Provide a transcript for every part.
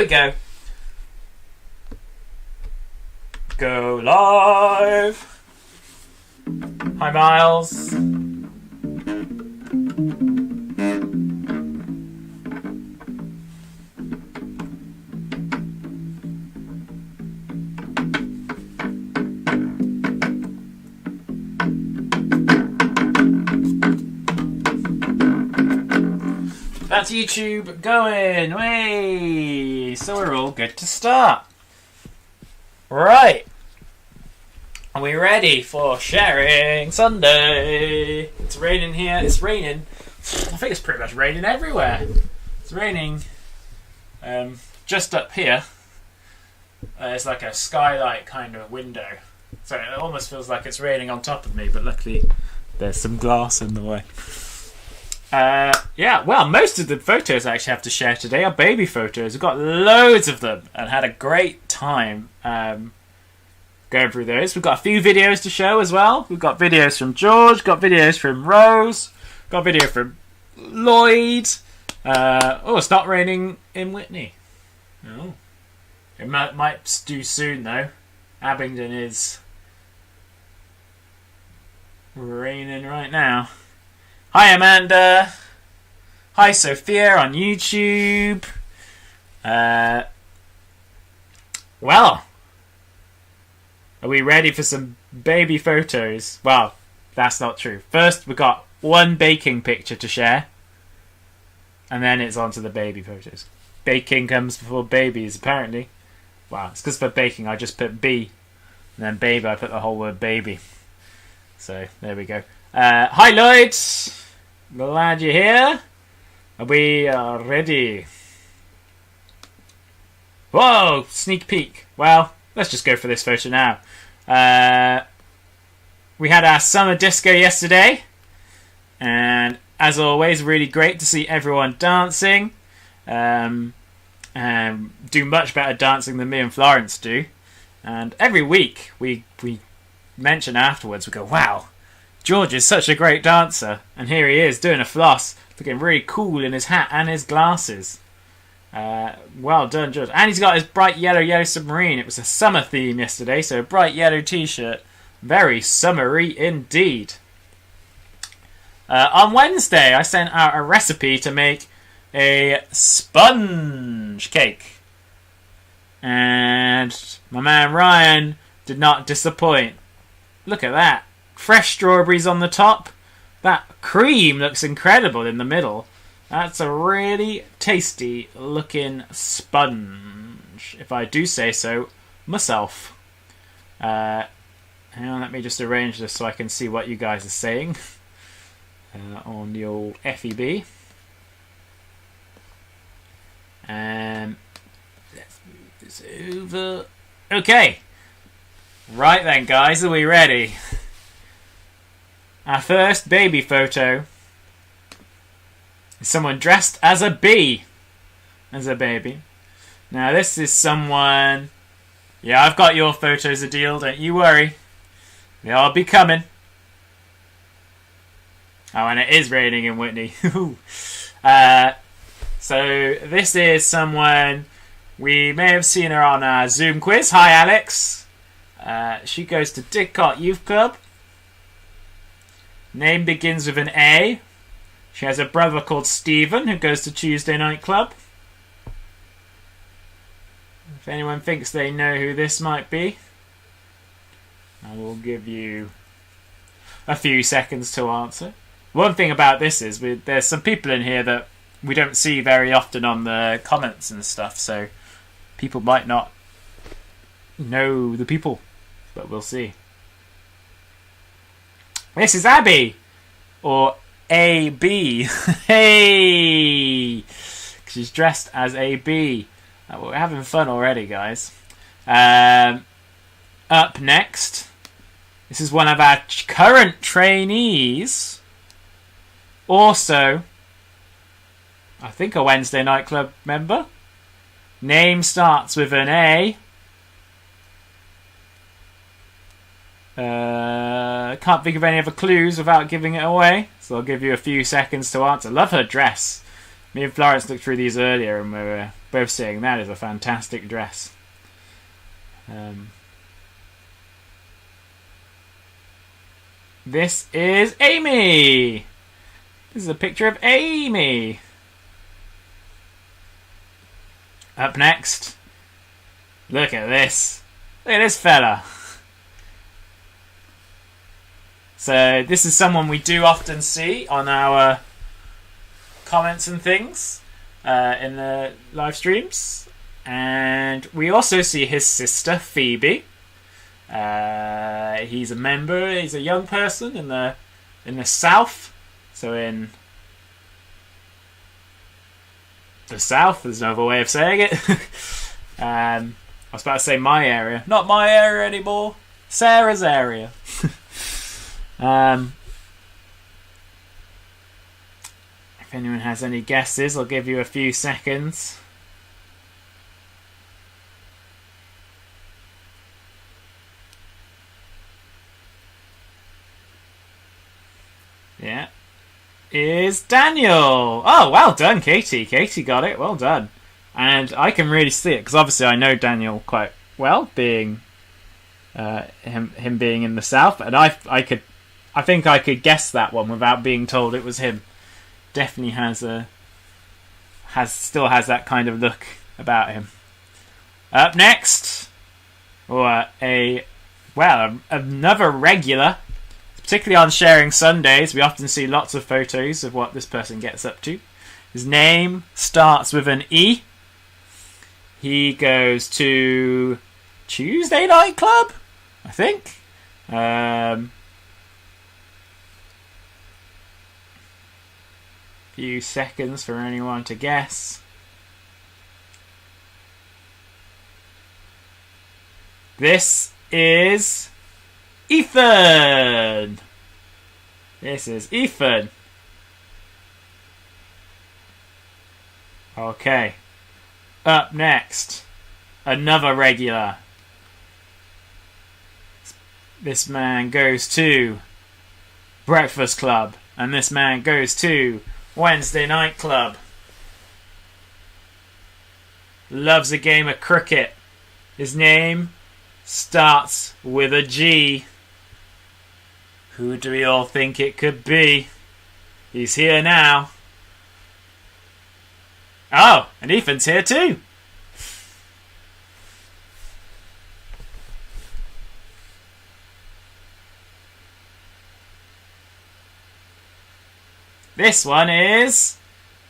we go. Go live. Hi, Miles. That's YouTube going. Way. So we're all good to start. Right. Are we ready for Sharing Sunday? It's raining here. It's raining. I think it's pretty much raining everywhere. It's raining just up here. It's like a skylight kind of window. So it almost feels like it's raining on top of me, but luckily there's some glass in the way. Yeah, well, most of the photos I actually have to share today are baby photos. We've got loads of them and had a great time going through those. We've got a few videos to show as well. We've got videos from George, got videos from Rose, got a video from Lloyd. Oh, it's not raining in Whitney. Oh. It might do soon, though. Abingdon is raining right now. Hi, Amanda. Hi, Sophia on YouTube. Well, are we ready for some baby photos? Well, that's not true. First, we've got one baking picture to share, and then it's on to the baby photos. Baking comes before babies, apparently. Wow, it's because for baking I just put B, and then baby I put the whole word baby. So, there we go. Hi, Lloyd. Glad you're here. We are ready. Whoa, sneak peek. Well, let's just go for this photo now. We had our summer disco yesterday, and as always, really great to see everyone dancing. Do much better dancing than me and Florence do. And every week we mention afterwards, we go, wow, George is such a great dancer, and here he is doing a floss, looking really cool in his hat and his glasses. Well done, George. And he's got his bright yellow submarine. It was a summer theme yesterday, so a bright yellow t-shirt. Very summery indeed. On Wednesday, I sent out a recipe to make a sponge cake. And my man Ryan did not disappoint. Look at that. Fresh strawberries on the top. That cream looks incredible in the middle. That's a really tasty looking sponge, if I do say so myself. Hang on, let me just arrange this so I can see what you guys are saying on the old FEB. Let's move this over. Okay. Right then, guys, are we ready? Our first baby photo is someone dressed as a bee. As a baby. Now, this is someone... Yeah, I've got your photos, Adil, don't you worry. They'll be coming. Oh, and it is raining in Whitney. So, this is someone... We may have seen her on our Zoom quiz. Hi, Alex. She goes to Didcot Youth Club. Name begins with an A. She has a brother called Stephen who goes to Tuesday Night Club. If anyone thinks they know who this might be, I will give you a few seconds to answer. One thing about this is there's some people in here that we don't see very often on the comments and stuff, so people might not know the people, but we'll see. This is Abby, or AB. Hey! She's dressed as AB. We're having fun already, guys. Up next, this is one of our current trainees. Also, I think a Wednesday Night Club member. Name starts with an A. Can't think of any other clues without giving it away, so I'll give you a few seconds to answer. Love her dress. Me and Florence looked through these earlier and we were both saying that is a fantastic dress. This is Amy. This is a picture of Amy. Up next, look at this. Look at this fella. So this is someone we do often see on our comments and things in the live streams, and we also see his sister Phoebe. He's a member. He's a young person in the South. So in the South, there's no other way of saying it. I was about to say my area. Not my area anymore. Sarah's area. If anyone has any guesses, I'll give you a few seconds. Yeah. Is Daniel. Oh, well done, Katie. Katie got it. Well done. And I can really see it, because obviously I know Daniel quite well, being him being in the South, and I think I could guess that one without being told it was him. Definitely still has that kind of look about him. Up next, another regular. Particularly on Sharing Sundays, we often see lots of photos of what this person gets up to. His name starts with an E. He goes to Tuesday Night Club, I think. Few seconds for anyone to guess. This is Ethan. This is Ethan. Okay. Up next, another regular. This man goes to Breakfast Club, and this man goes to Wednesday Night Club. Loves a game of cricket. His name starts with a G. Who do we all think it could be? He's here now. Oh, and Ethan's here too. This one is...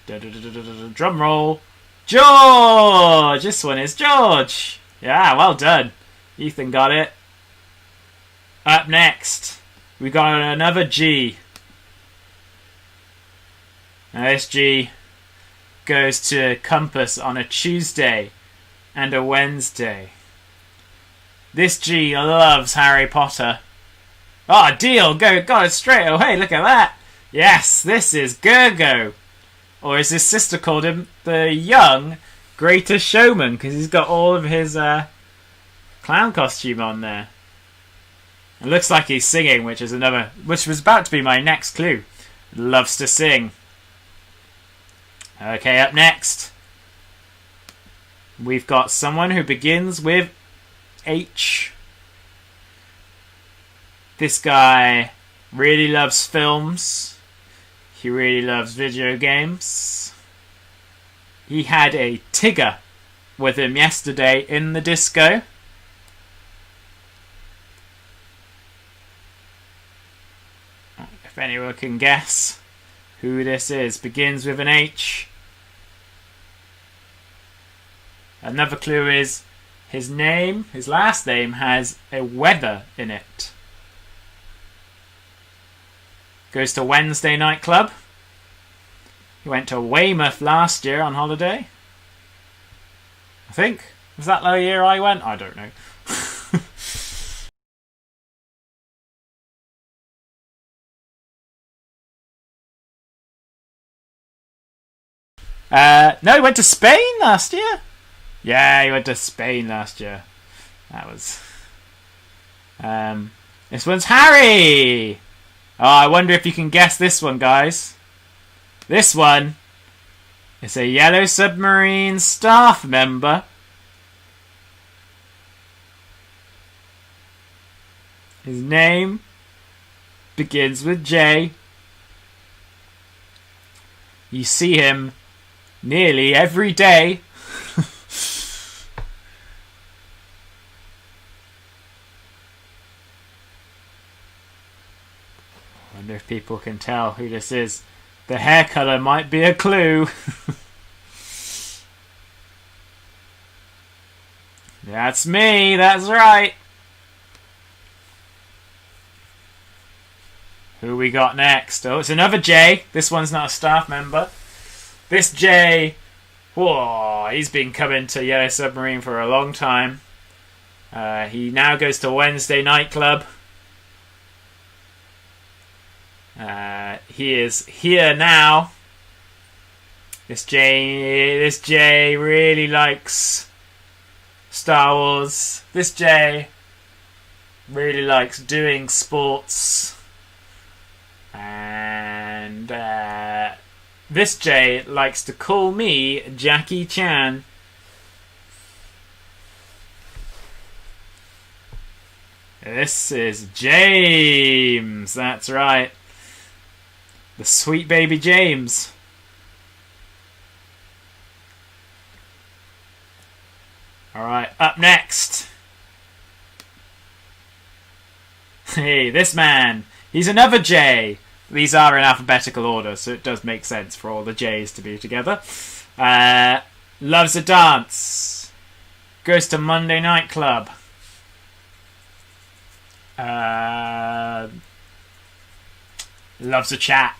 drum roll. George! This one is George. Yeah, well done. Ethan got it. Up next, we got another G. Now this G goes to Compass on a Tuesday and a Wednesday. This G loves Harry Potter. Oh, deal! Got it straight away. Look at that. Yes, this is Gergo. Or as his sister called him, the young Greatest Showman, because he's got all of his clown costume on there. It looks like he's singing, which was about to be my next clue. Loves to sing. Okay, up next, we've got someone who begins with H. This guy really loves films. He really loves video games. He had a Tigger with him yesterday in the disco. If anyone can guess who this is, begins with an H. Another clue is his last name has a weather in it. Goes to Wednesday Night Club. He went to Weymouth last year on holiday. I think. Was that the year I went? I don't know. No, he went to Spain last year. Yeah, he went to Spain last year. That was... this one's Harry! Oh, I wonder if you can guess this one, guys. This one It's a Yellow Submarine staff member. His name begins with J. You see him nearly every day. I wonder if people can tell who this is. The hair colour might be a clue. That's me, that's right. Who we got next? Oh, it's another J. This one's not a staff member. This J, whoa, he's been coming to Yellow Submarine for a long time. He now goes to Wednesday nightclub. He is here now. This J really likes Star Wars. This J really likes doing sports. And this J likes to call me Jackie Chan. This is James. That's right. The sweet baby James. Alright, up next. Hey, this man. He's another J. These are in alphabetical order, so it does make sense for all the J's to be together. Loves a dance. Goes to Monday Night Club. Loves a chat.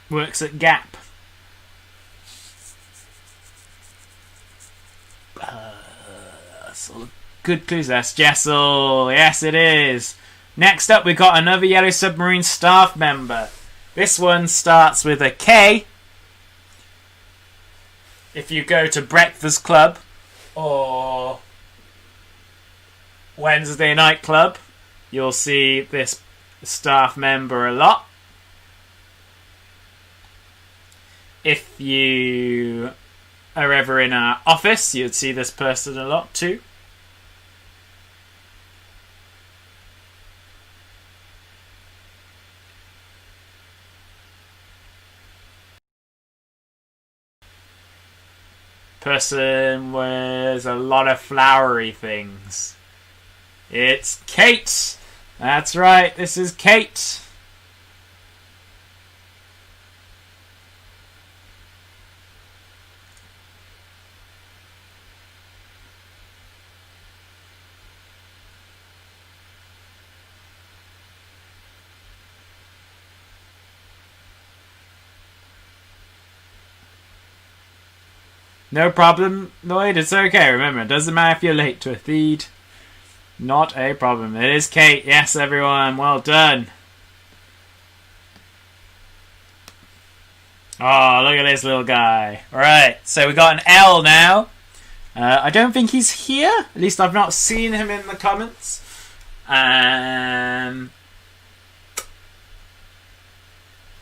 Works at Gap. Good clues. That's Jessel. Yes, it is. Next up, we've got another Yellow Submarine staff member. This one starts with a K. If you go to Breakfast Club or Wednesday Night Club, you'll see this staff member a lot. If you are ever in our office, you'd see this person a lot too. Person wears a lot of flowery things. It's Kate. That's right, this is Kate. No problem, Lloyd. It's okay. Remember, it doesn't matter if you're late to a feed. Not a problem. It is Kate. Yes, everyone. Well done. Oh, look at this little guy. Alright, so we got an L now. I don't think he's here. At least I've not seen him in the comments.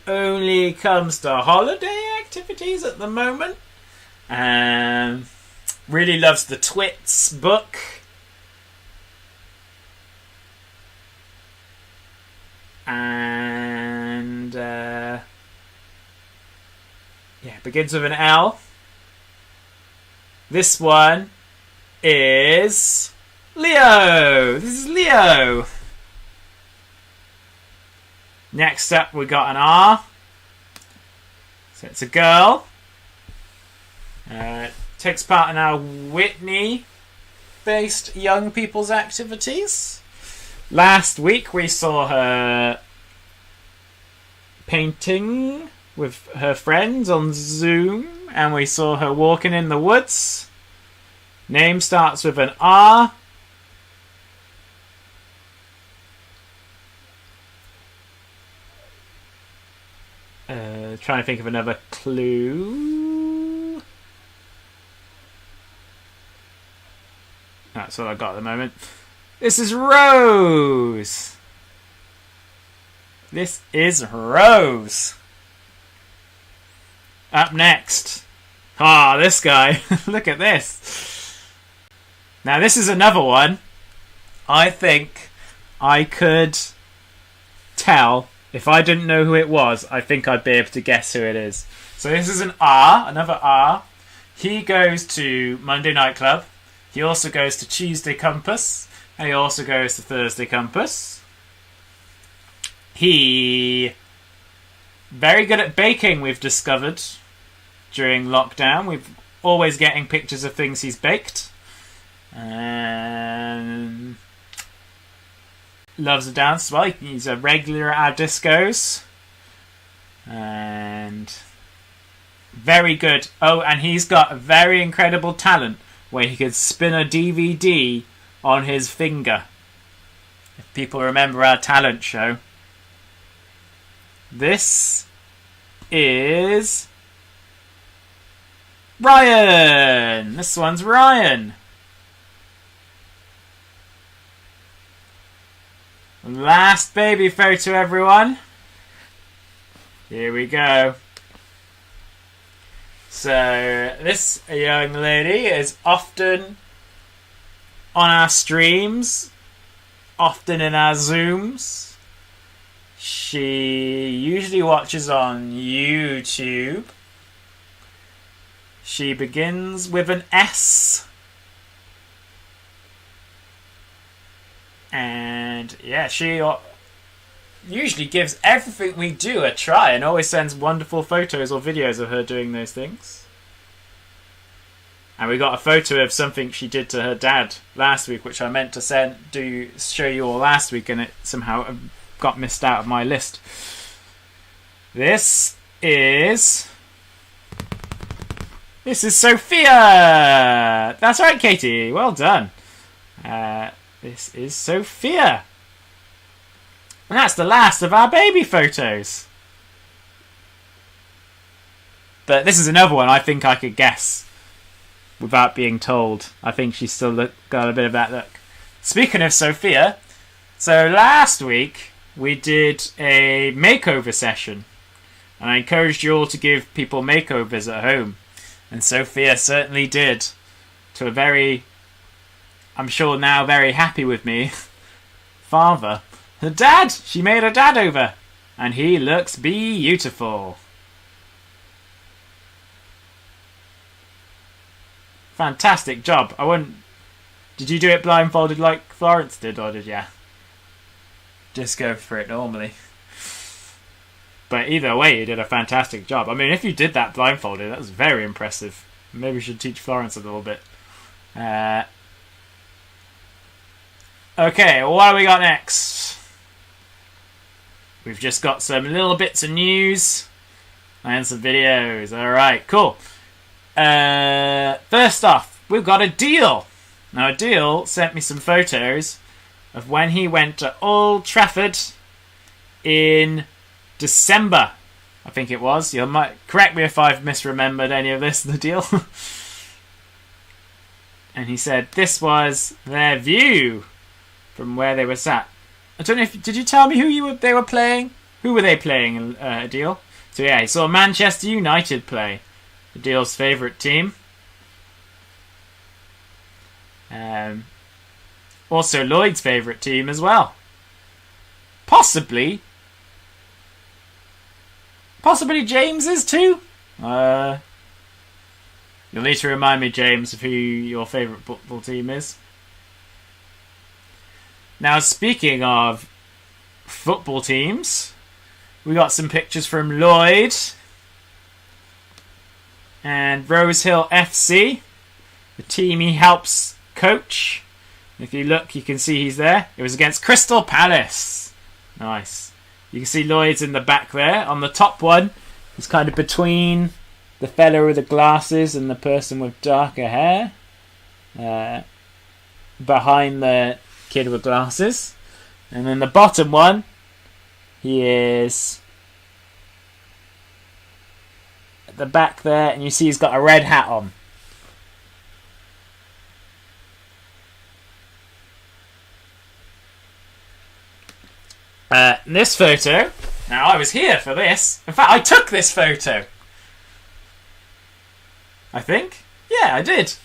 Only comes to holiday activities at the moment. Really loves the Twits book. And yeah, begins with an L. This one is Leo. This is Leo. Next up, we got an R. So it's a girl. Takes part in our Whitney-based young people's activities. Last week we saw her painting with her friends on Zoom, and we saw her walking in the woods. Name starts with an R. Trying to think of another clue. That's all I got at the moment. This is Rose. This is Rose. Up next. Ah, this guy. Look at this. Now, this is another one. I think I could tell. If I didn't know who it was, I think I'd be able to guess who it is. So this is an R, another R. He goes to Monday Night Club. He also goes to Tuesday Compass. And he also goes to Thursday Compass. He... very good at baking, we've discovered, during lockdown. We've always getting pictures of things he's baked. And... loves to dance as well. He's a regular at our discos. And... very good. Oh, and he's got a very incredible talent where he could spin a DVD on his finger. If people remember our talent show. This is Ryan. This one's Ryan. Last baby photo, everyone. Here we go. So, this young lady is often on our streams, often in our Zooms. She usually watches on YouTube. She begins with an S. And yeah, she usually gives everything we do a try and always sends wonderful photos or videos of her doing those things. And we got a photo of something she did to her dad last week, which I meant to show you all last week, and it somehow got missed out of my list. This is Sophia. That's right, Katie. Well done. This is Sophia. And that's the last of our baby photos. But this is another one I think I could guess without being told. I think she's still got a bit of that look. Speaking of Sophia, so last week we did a makeover session. And I encouraged you all to give people makeovers at home. And Sophia certainly did. To a very, I'm sure now very happy with me, father. Her dad! She made her dad over. And he looks beautiful. Fantastic job. Did you do it blindfolded like Florence did, or did you just go for it normally? But either way, you did a fantastic job. I mean, if you did that blindfolded, that was very impressive. Maybe we should teach Florence a little bit. Okay, what do we got next? We've just got some little bits of news and some videos. Alright, cool. First off, we've got Adil. Now, Adil sent me some photos of when he went to Old Trafford in December, I think it was. You might correct me if I've misremembered any of this, Adil. And he said this was their view from where they were sat. I don't know if... did you tell me who they were playing? Who were they playing, Adil? So yeah, he saw Manchester United play. Adil's favourite team. Also Lloyd's favourite team as well. Possibly James's too? You'll need to remind me, James, of who your favourite football team is. Now, speaking of football teams, we got some pictures from Lloyd and Rose Hill FC, the team he helps coach. If you look, you can see he's there. It was against Crystal Palace. Nice. You can see Lloyd's in the back there. On the top one, he's kind of between the fella with the glasses and the person with darker hair. Behind the kid with glasses. And then the bottom one, he is at the back there, and you see he's got a red hat on. This photo. Now, I was here for this. In fact, I took this photo. I think. Yeah, I did.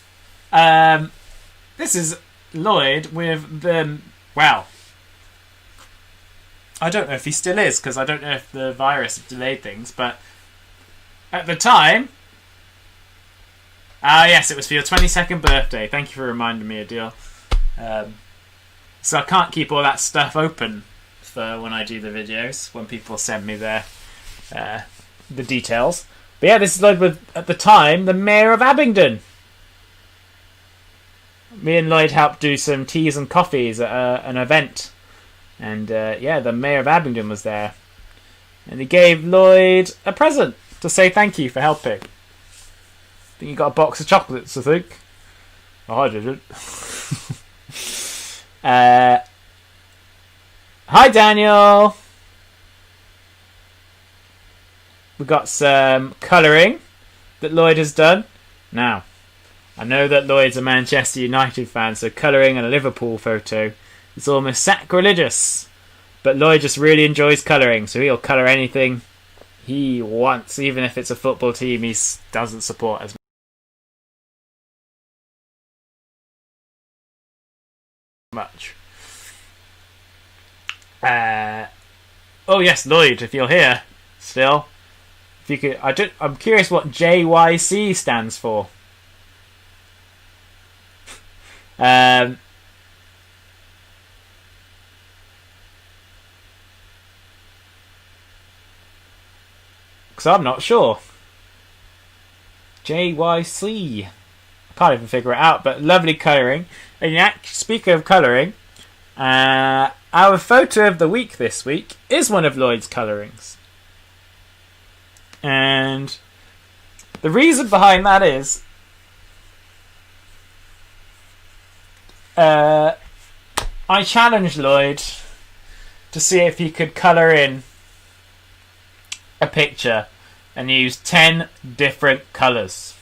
This is Lloyd with the... Well, I don't know if he still is, because I don't know if the virus delayed things, but at the time... yes, it was for your 22nd birthday. Thank you for reminding me, Adil. So I can't keep all that stuff open for when I do the videos, when people send me their the details. But yeah, this is Lloyd with, at the time, the Mayor of Abingdon. Me and Lloyd helped do some teas and coffees at an event. And yeah, the Mayor of Abingdon was there. And he gave Lloyd a present to say thank you for helping. I think he got a box of chocolates, I think. Oh, I didn't. Hi, Daniel. We've got some colouring that Lloyd has done. Now, I know that Lloyd's a Manchester United fan, so colouring a Liverpool photo is almost sacrilegious. But Lloyd just really enjoys colouring, so he'll colour anything he wants, even if it's a football team he doesn't support as much. Oh yes, Lloyd, if you're here still, if you could, I'm curious what JYC stands for. Because I'm not sure. JYC. I can't even figure it out, but lovely colouring. And yeah, speaking of colouring, our photo of the week this week is one of Lloyd's colourings. And the reason behind that is I challenged Lloyd to see if he could colour in a picture and use 10 different colours.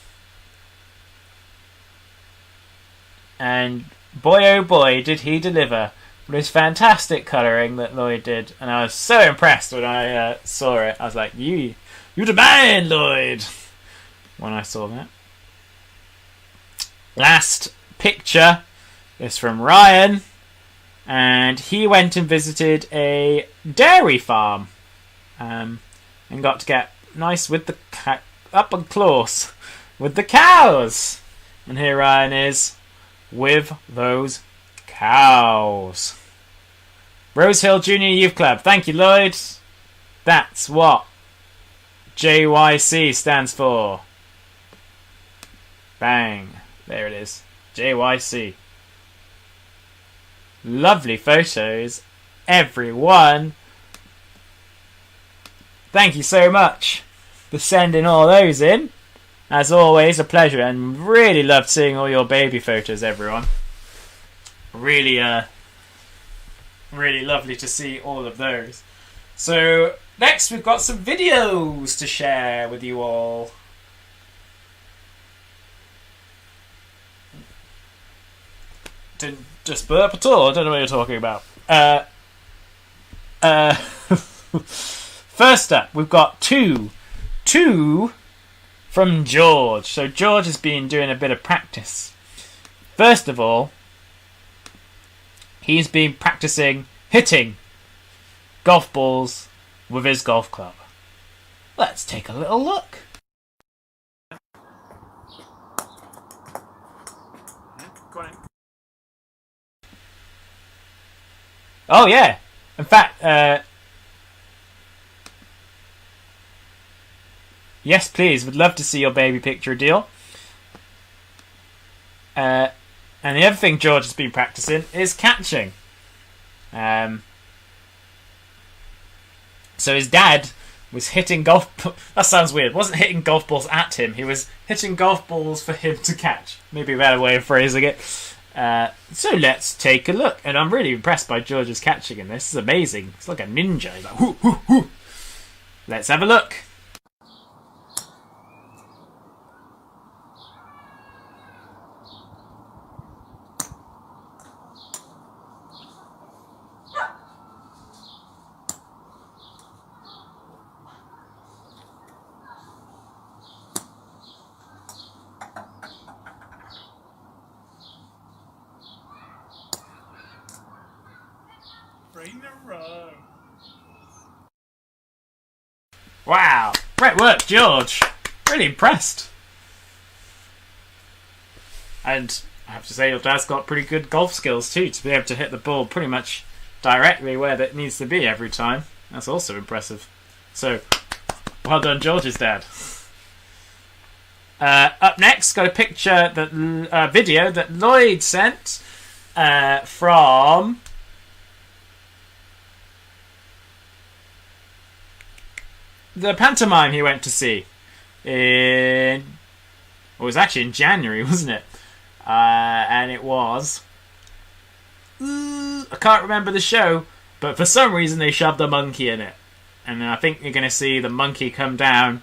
And boy oh boy did he deliver with his fantastic colouring that Lloyd did. And I was so impressed when I saw it. I was like, you the man, Lloyd, when I saw that. Last picture is from Ryan, and he went and visited a dairy farm and got to get nice with the up and close with the cows. And here Ryan is with those cows. Rosehill Junior Youth Club. Thank you, Lloyd. That's what JYC stands for. Bang. There it is. JYC. Lovely photos, everyone. Thank you so much for sending all those in. As always, a pleasure, and really loved seeing all your baby photos, everyone. Really, really lovely to see all of those. So, next we've got some videos to share with you all. Didn't just burp at all. I don't know what you're talking about. First up, we've got two from George. So George has been doing a bit of practice. First of all, he's been practicing hitting golf balls with his golf club. Let's take a little look. Oh yeah, in fact, yes please, would love to see your baby picture deal. And the other thing George has been practicing is catching. So his dad was hitting golf... That sounds weird. Wasn't hitting golf balls at him. He was hitting golf balls for him to catch. Maybe a better way of phrasing it. So let's take a look. And I'm really impressed by George's catching in this. This is amazing. It's like a ninja. He's like, whoo, whoo, whoo. Let's have a look. Wow, great work, George. Really impressed. And I have to say, your dad's got pretty good golf skills too, to be able to hit the ball pretty much directly where it needs to be every time. That's also impressive. So, well done, George's dad. Up next, got a picture that video that Lloyd sent from the pantomime he went to see it was actually in January, wasn't it? And it was I can't remember the show, but for some reason they shoved a monkey in it, and I think you're going to see the monkey come down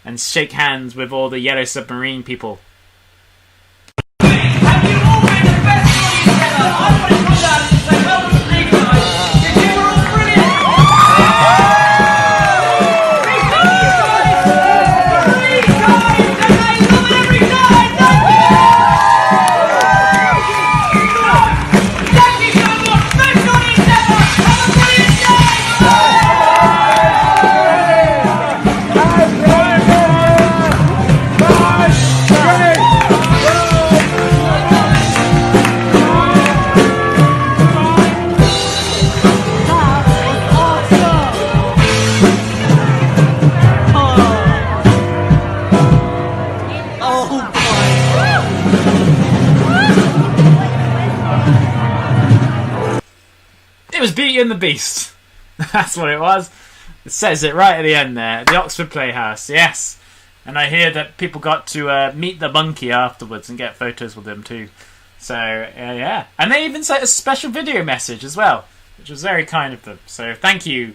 and shake hands with all the Yellow Submarine people. Have you all been the best audience ever? I want to come down and say well done, three guys. You were all brilliant. Three guys, and they love every night. Thank you so much. Best audience ever. Have a brilliant day. It was Beauty and the Beast. That's what it was. It says it right at the end there. The Oxford Playhouse, yes. And I hear that people got to meet the monkey afterwards and get photos with him too. So, yeah. And they even sent a special video message as well, which was very kind of them. So, thank you,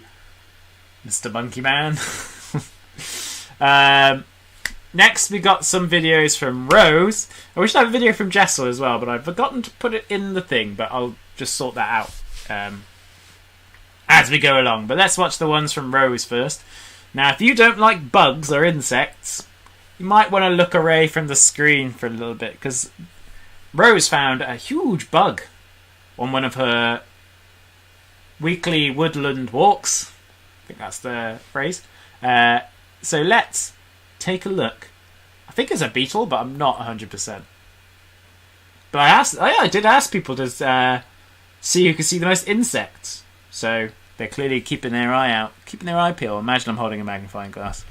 Mr. Monkey Man. Next, we got some videos from Rose. I wish I had a video from Jessel as well, but I've forgotten to put it in the thing, but I'll just sort that out as we go along. But let's watch the ones from Rose first. Now, if you don't like bugs or insects, you might want to look away from the screen for a little bit, because Rose found a huge bug on one of her weekly woodland walks. I think that's the phrase. So let's take a look. I think it's a beetle, but I'm not 100%. But I did ask people to see who could see the most insects. So they're clearly keeping their eye out, keeping their eye peeled. Imagine I'm holding a magnifying glass.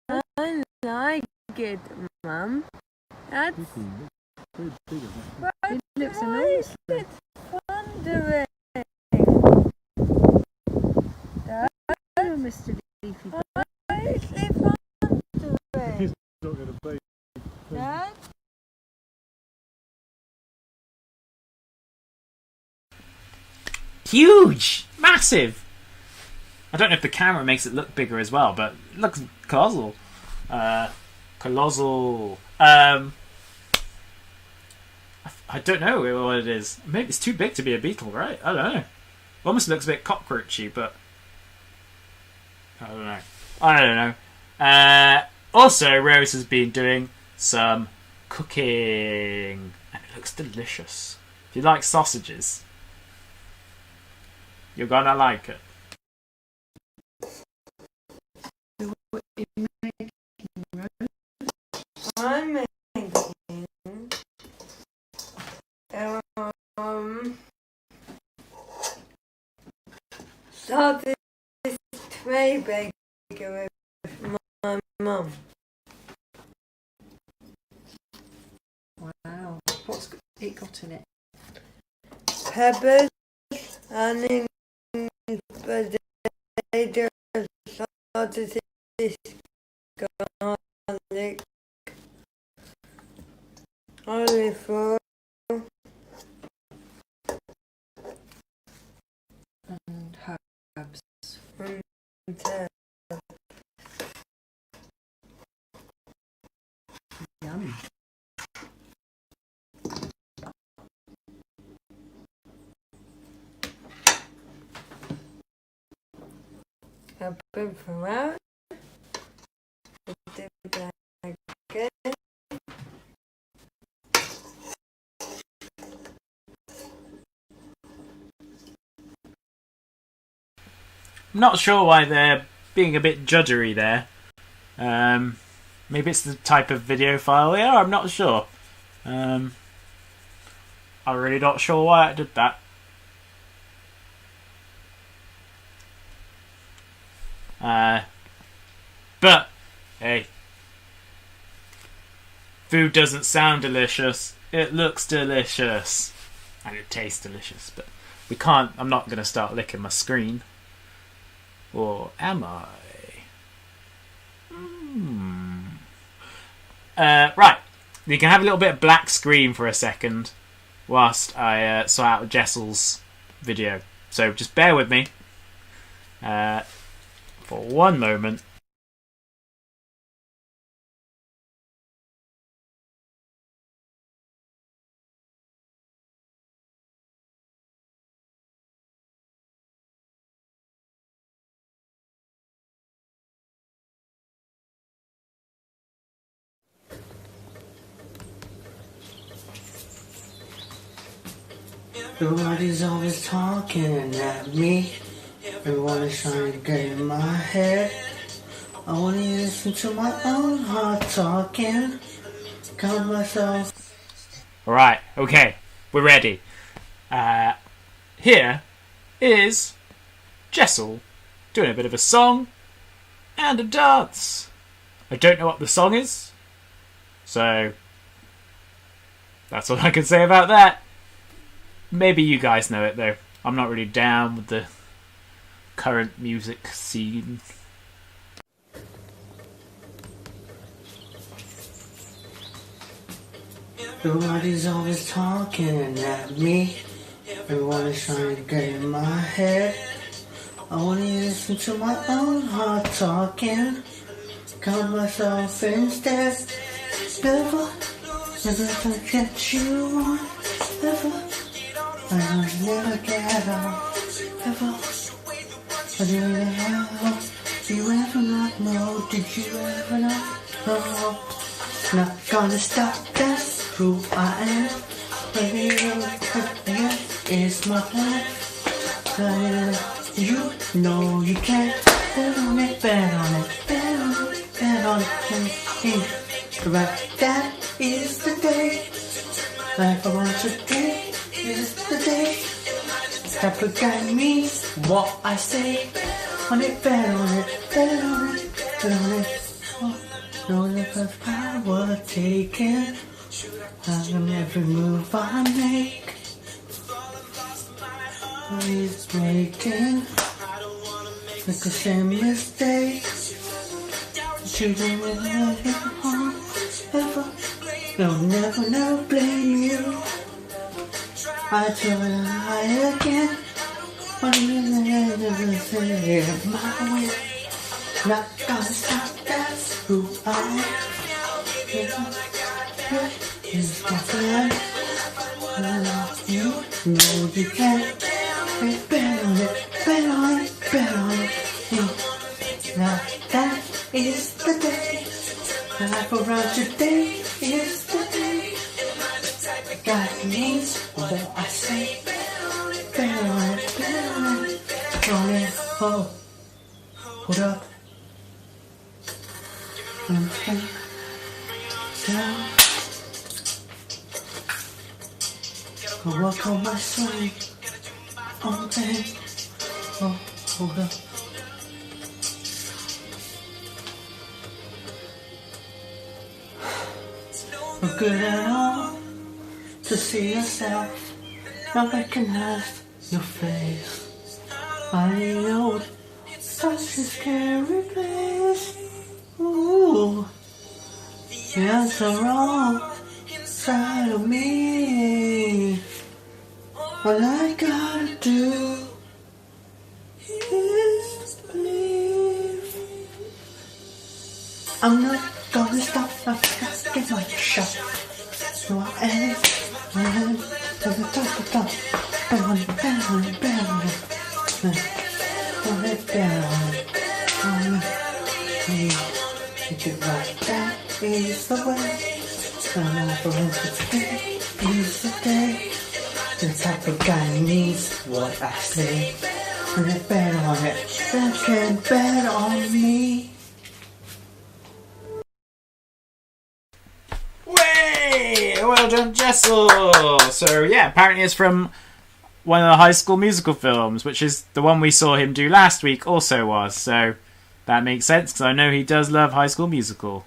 I like it, Mum. That's right. It looks enormous. It's wondering. That's Mr. Leafy. It's wondering. He's not going to play. Dad? Huge! Massive! I don't know if the camera makes it look bigger as well, but it looks colossal. Colossal. I don't know what it is. Maybe it's too big to be a beetle, right? I don't know. Almost looks a bit cockroachy, but I don't know. Also, Rose has been doing some cooking, and it looks delicious. If you like sausages, you're gonna like it. What are you making, Rose? I'm making sausage tray baker with my mum. Wow. What's it got in it? Peppers, onions, potato, sausages, garlic, olive oil, And herbs. and Yum. a bit for out. Like it. not sure why they're being a bit judgery there. Maybe it's the type of video file they are, I'm not sure. I'm really not sure why I did that. But, hey. Food doesn't sound delicious. It looks delicious. And it tastes delicious. But we can't... I'm not going to start licking my screen. Or am I? Right. You can have a little bit of black screen for a second whilst I sort out Jessel's video. So just bear with me for one moment. Everybody's always talking at me. Everyone is trying to get in my head. I wanna listen to my own heart talking. Count myself. Alright, okay, we're ready. Here is Jessel doing a bit of a song and a dance. I don't know what the song is, so that's all I can say about that. Maybe you guys know it though. I'm not really down with the current music scene. Everybody's always talking at me. Everyone is trying to get in my head. I wanna listen to my own heart talking. Count myself instead. Never forget you want. Never. I never get out. Ever. I didn't have. You ever not know? Did you ever not know? Not gonna stop, that's who I am. Baby, it's my plan. You know you can't. Bet on it, bet on it, bet on it, bet on it. Right, that is the day. Like I want today is the day. That forgot me what I say. On it, bet on it, bet on it, bet on it. Oh, no less power taken. On every move I make. Always breaking. Make the same mistakes. Children will never harm. Ever. No, never, never blame you. I try again. But you never say it my way. Not gonna stop, that's who I am. Here's my plan. You know you can't. Bet on it, bet on it, bet on it. Now that is the day. Life around today is the day. God means what I say. Bet on it, bet on it, bet on it. Oh, hold up. Okay. Down. Go walk on my swing. Oh, dang. Oh, hold up. Not good at all to see yourself, not recognize your face. I know it's such a scary place. Ooh, the answer wrong inside of me. All I gotta do is believe. I'm not gonna stop, I've got to give my shot. So I am to the top. Bang it, bang it, bang it. Bang it down. Make it right, that is the way. I'm not going to today is the day. The type of guy needs what I say. Bet on it. They can bet on me. Way! Well done, Jessel! So, yeah, apparently it's from one of the High School Musical films, which is the one we saw him do last week also was. So, that makes sense, because I know he does love High School Musical.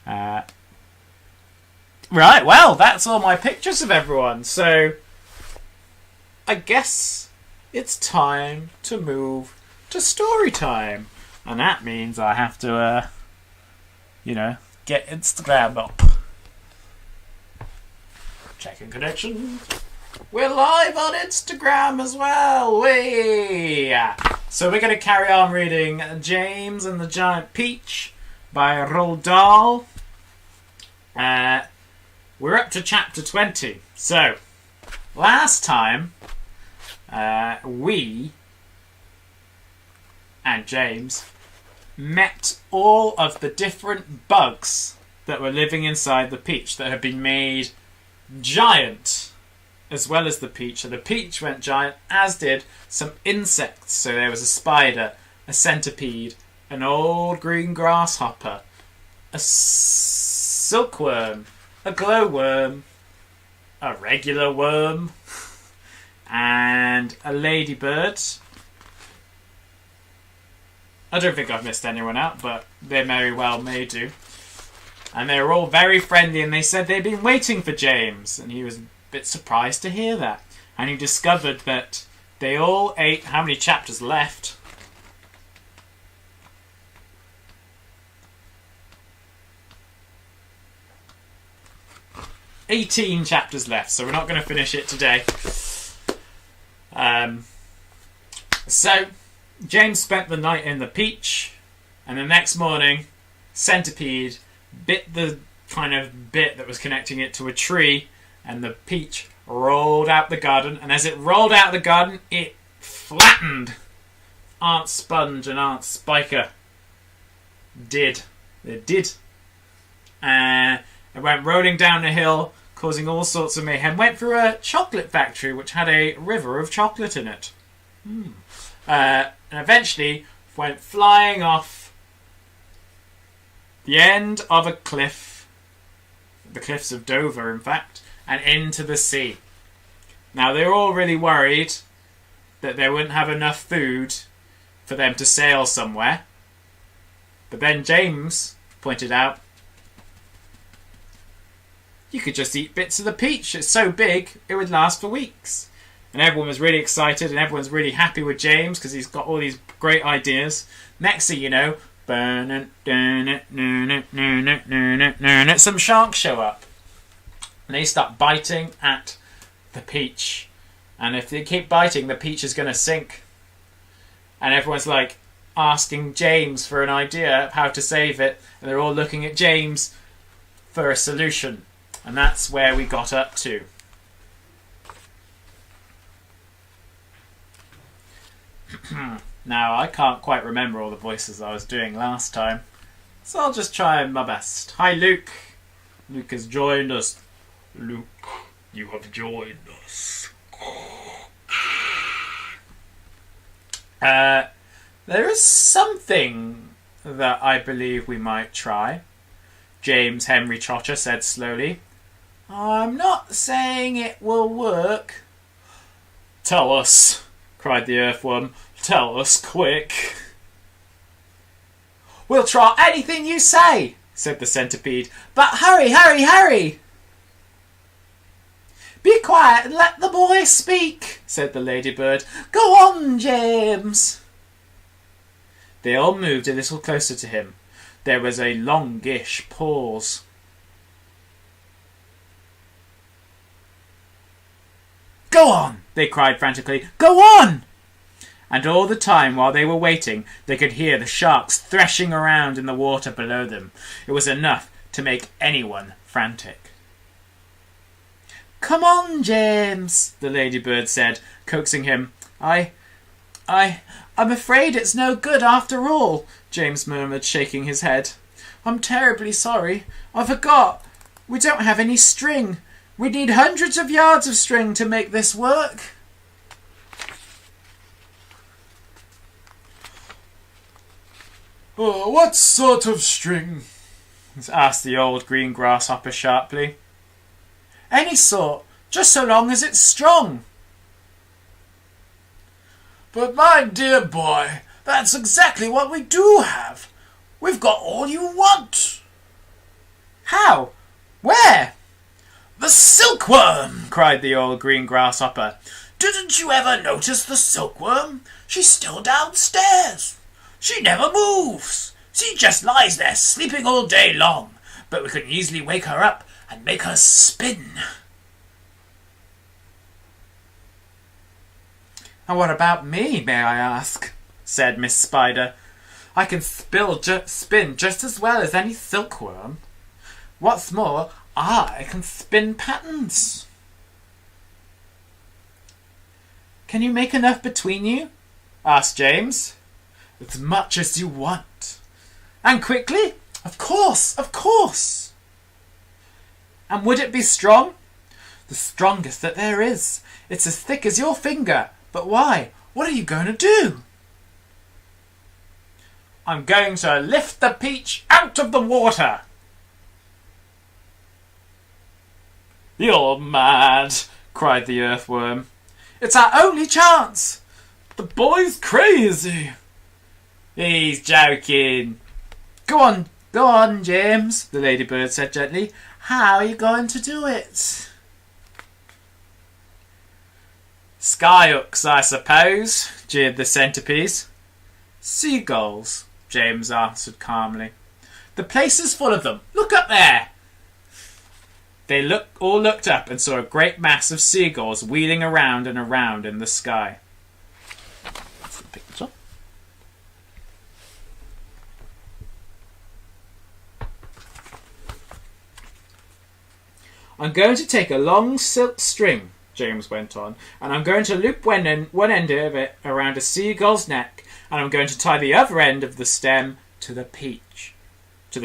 Right, well, that's all my pictures of everyone. So, I guess it's time to move to story time. And that means I have to, get Instagram up. Checking connection. We're live on Instagram as well. Whee! So we're going to carry on reading James and the Giant Peach by Roald Dahl. We're up to chapter 20. So, last time, we and James met all of the different bugs that were living inside the peach that had been made giant as well as the peach. So the peach went giant, as did some insects. So there was a spider, a centipede, an old green grasshopper, a silkworm, a glowworm, a regular worm, and a ladybird. I don't think I've missed anyone out, but they very well may do. And they were all very friendly, and they said they'd been waiting for James, and he was a bit surprised to hear that. And he discovered that they all ate... How many chapters left? $18 chapters left, so we're not going to finish it today. So, James spent the night in the peach, and the next morning, Centipede bit the kind of bit that was connecting it to a tree, and the peach rolled out the garden, and as it rolled out the garden, it flattened Aunt Sponge and Aunt Spiker. It did. It went rolling down the hill, causing all sorts of mayhem. Went through a chocolate factory, which had a river of chocolate in it. And eventually went flying off the end of a cliff, the cliffs of Dover, in fact, and into the sea. Now, they were all really worried that they wouldn't have enough food for them to sail somewhere. But then James pointed out, you could just eat bits of the peach. It's so big, it would last for weeks. And everyone was really excited, and everyone's really happy with James because he's got all these great ideas. Next thing you know, some sharks show up. And they start biting at the peach. And if they keep biting, the peach is going to sink. And everyone's like asking James for an idea of how to save it. And they're all looking at James for a solution. And that's where we got up to. Now, I can't quite remember all the voices I was doing last time, so I'll just try my best. Hi, Luke. Luke has joined us. Luke, you have joined us. There is something that I believe we might try, James Henry Trotter said slowly. I'm not saying it will work. Tell us, cried the earthworm. Tell us quick. We'll try anything you say, said the centipede. But hurry, hurry, hurry. Be quiet and let the boy speak, said the ladybird. Go on, James. They all moved a little closer to him. There was a longish pause. Go on, they cried frantically. Go on! And all the time, while they were waiting, they could hear the sharks threshing around in the water below them. It was enough to make anyone frantic. Come on, James, the ladybird said, coaxing him. I'm afraid it's no good after all, James murmured, shaking his head. I'm terribly sorry. I forgot. We don't have any string. We need hundreds of yards of string to make this work. What sort of string? Asked the old green grasshopper sharply. Any sort, just so long as it's strong. But my dear boy, that's exactly what we do have. We've got all you want. How? Where? The silkworm, cried the old green grasshopper. Didn't you ever notice the silkworm? She's still downstairs. She never moves. She just lies there sleeping all day long, but we can easily wake her up and make her spin. And what about me, may I ask? Said Miss Spider. I can spin just as well as any silkworm. What's more, I can spin patterns. Can you make enough between you? Asked James. As much as you want. And quickly? Of course, of course. And would it be strong? The strongest that there is. It's as thick as your finger. But why? What are you going to do? I'm going to lift the peach out of the water. You're mad, cried the earthworm. It's our only chance. The boy's crazy. He's joking. Go on, James, the ladybird said gently. How are you going to do it? Skyhooks, I suppose, jeered the centipede. Seagulls, James answered calmly. The place is full of them. Look up there. They all looked up and saw a great mass of seagulls wheeling around and around in the sky. That's the picture. I'm going to take a long silk string, James went on, and I'm going to loop one end of it around a seagull's neck, and I'm going to tie the other end of the stem to the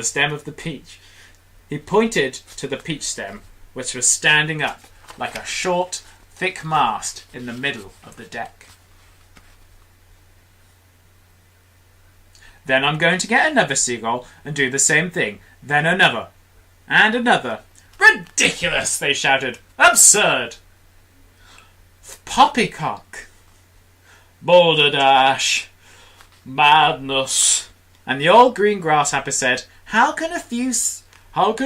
stem of the peach. He pointed to the peach stem, which was standing up like a short, thick mast in the middle of the deck. Then I'm going to get another seagull and do the same thing. Then another. And another. Ridiculous, they shouted. Absurd. Poppycock. Balderdash. Madness. And the old green grasshopper said, How can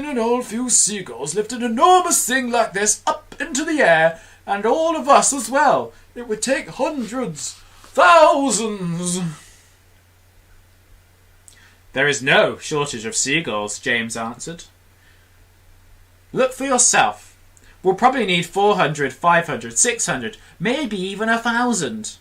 an old few seagulls lift an enormous thing like this up into the air, and all of us as well? It would take hundreds, thousands. There is no shortage of seagulls, James answered. Look for yourself. We'll probably need 400, 500, 600, maybe even 1,000.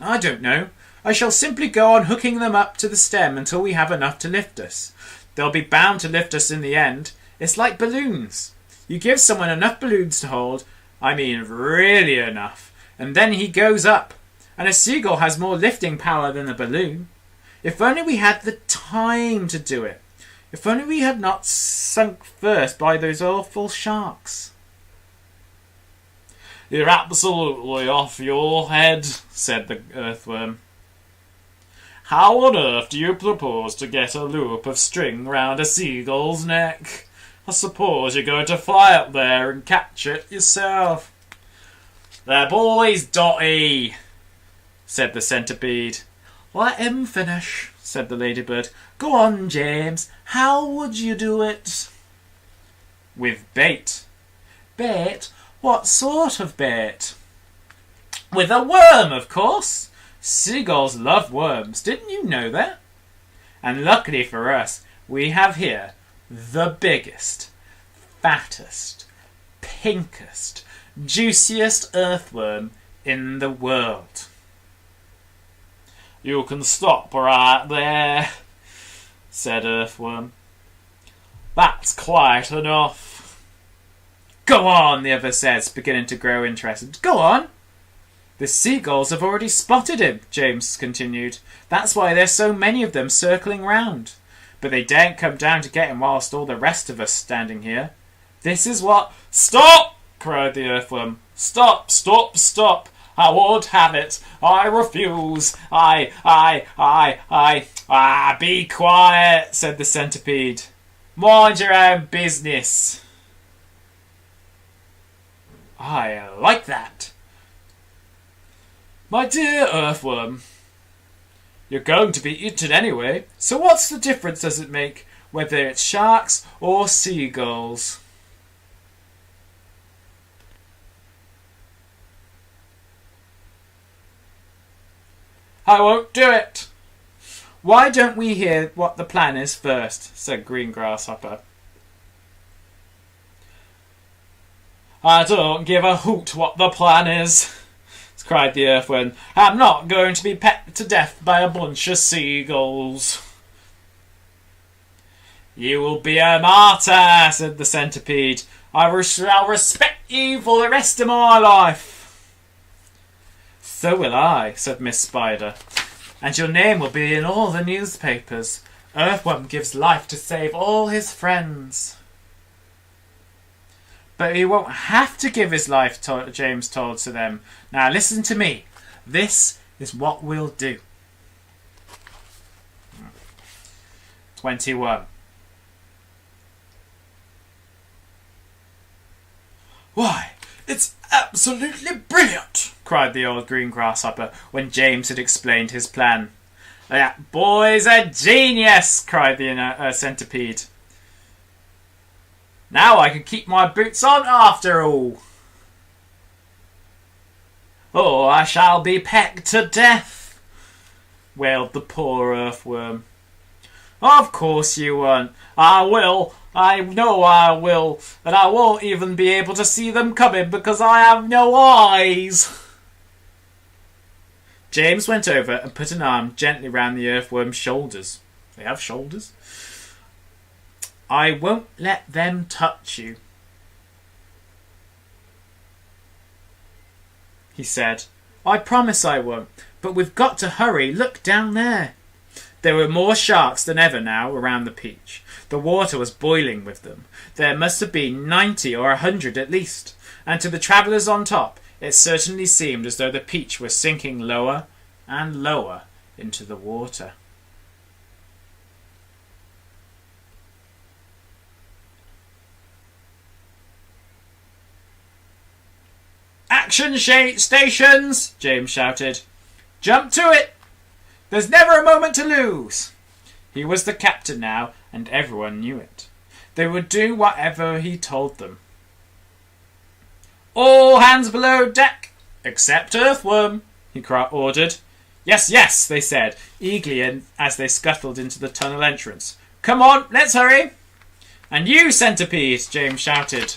I don't know. I shall simply go on hooking them up to the stem until we have enough to lift us. They'll be bound to lift us in the end. It's like balloons. You give someone enough balloons to hold, I mean really enough, and then he goes up. And a seagull has more lifting power than a balloon. If only we had the time to do it. If only we had not sunk first by those awful sharks. You're absolutely off your head, said the earthworm. How on earth do you propose to get a loop of string round a seagull's neck? I suppose you're going to fly up there and catch it yourself. The boy's dotty, said the centipede. Let him finish, said the ladybird. Go on, James. How would you do it? With bait. Bait? What sort of bait? With a worm, of course. Seagulls love worms. Didn't you know that? And luckily for us, we have here the biggest, fattest, pinkest, juiciest earthworm in the world. You can stop right there, said Earthworm. That's quite enough. Go on, the other says, beginning to grow interested. Go on. The seagulls have already spotted him, James continued. That's why there's so many of them circling round. But they daren't come down to get him whilst all the rest of us standing here. This is what... Stop! Cried the Earthworm. Stop, stop, stop. I won't have it. I refuse. Be quiet, said the centipede. Mind your own business. I like that. My dear earthworm, you're going to be eaten anyway, so what's the difference does it make whether it's sharks or seagulls? I won't do it. Why don't we hear what the plan is first, said Green Grasshopper. I don't give a hoot what the plan is, cried the earthworm. I'm not going to be pecked to death by a bunch of seagulls. You will be a martyr, said the centipede. I shall respect you for the rest of my life. So will I, said Miss Spider, and your name will be in all the newspapers. Earthworm gives life to save all his friends. But he won't have to give his life, James told to them. Now listen to me. This is what we'll do. 21. Why, it's absolutely brilliant, cried the old green grasshopper when James had explained his plan. That boy's a genius, cried the centipede. Now I can keep my boots on after all. Oh, I shall be pecked to death, wailed the poor earthworm. Of course you won't. I will. I know I will. And I won't even be able to see them coming because I have no eyes. James went over and put an arm gently round the earthworm's shoulders. They have shoulders? I won't let them touch you, he said. I promise I won't, but we've got to hurry. Look down there. There were more sharks than ever now around the beach. The water was boiling with them. There must have been 90 or 100 at least, and to the travellers on top it certainly seemed as though the beach was sinking lower and lower into the water. Action stations! James shouted. Jump to it! There's never a moment to lose! He was the captain now, and everyone knew it. They would do whatever he told them. All hands below deck, except Earthworm, he ordered. Yes, yes, they said, eagerly as they scuttled into the tunnel entrance. Come on, let's hurry! And you, Centipede, James shouted.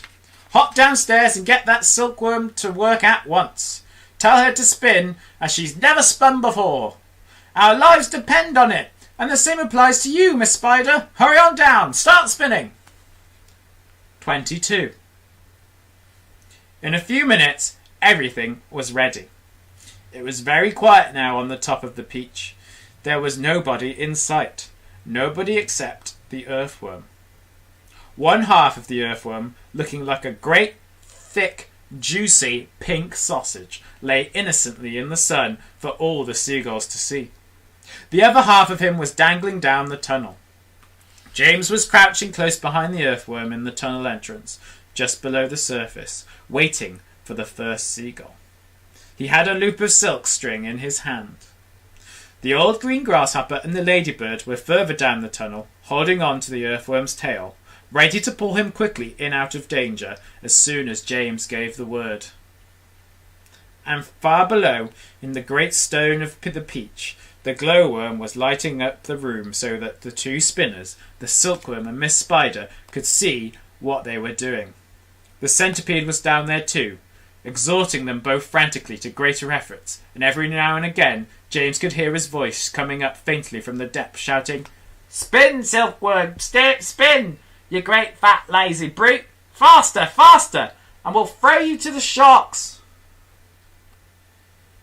Hop downstairs and get that silkworm to work at once. Tell her to spin as she's never spun before. Our lives depend on it, and the same applies to you, Miss Spider. Hurry on down. Start spinning. 22. In a few minutes, everything was ready. It was very quiet now on the top of the beach. There was nobody in sight. Nobody except the earthworm. One half of the earthworm, looking like a great, thick, juicy pink sausage, lay innocently in the sun for all the seagulls to see. The other half of him was dangling down the tunnel. James was crouching close behind the earthworm in the tunnel entrance, just below the surface, waiting for the first seagull. He had a loop of silk string in his hand. The old green grasshopper and the ladybird were further down the tunnel, holding on to the earthworm's tail, ready to pull him quickly in out of danger as soon as James gave the word. And far below, in the great stone of the beach, the glowworm was lighting up the room so that the two spinners, the silkworm and Miss Spider, could see what they were doing. The centipede was down there too, exhorting them both frantically to greater efforts, and every now and again James could hear his voice coming up faintly from the depths, shouting, Spin, silkworm, spin, you great fat lazy brute! Faster, faster, and we'll throw you to the sharks!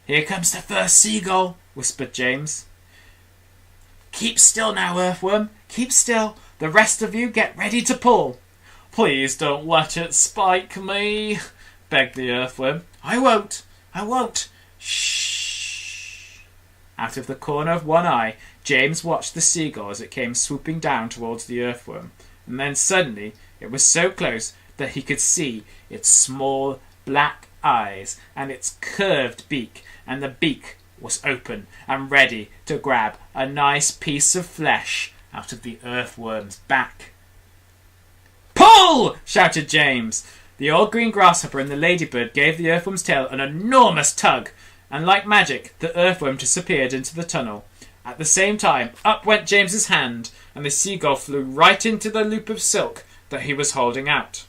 Here comes the first seagull, whispered James. Keep still now, earthworm, keep still. The rest of you get ready to pull. Please don't let it spike me, begged the earthworm. I won't. Shh. Out of the corner of one eye, James watched the seagull as it came swooping down towards the earthworm, and then suddenly it was so close that he could see its small black eyes and its curved beak, and the beak was open and ready to grab a nice piece of flesh out of the earthworm's back. "Pull!" shouted James. The old green grasshopper and the ladybird gave the earthworm's tail an enormous tug, and like magic the earthworm disappeared into the tunnel. At the same time, up went James's hand, and the seagull flew right into the loop of silk that he was holding out.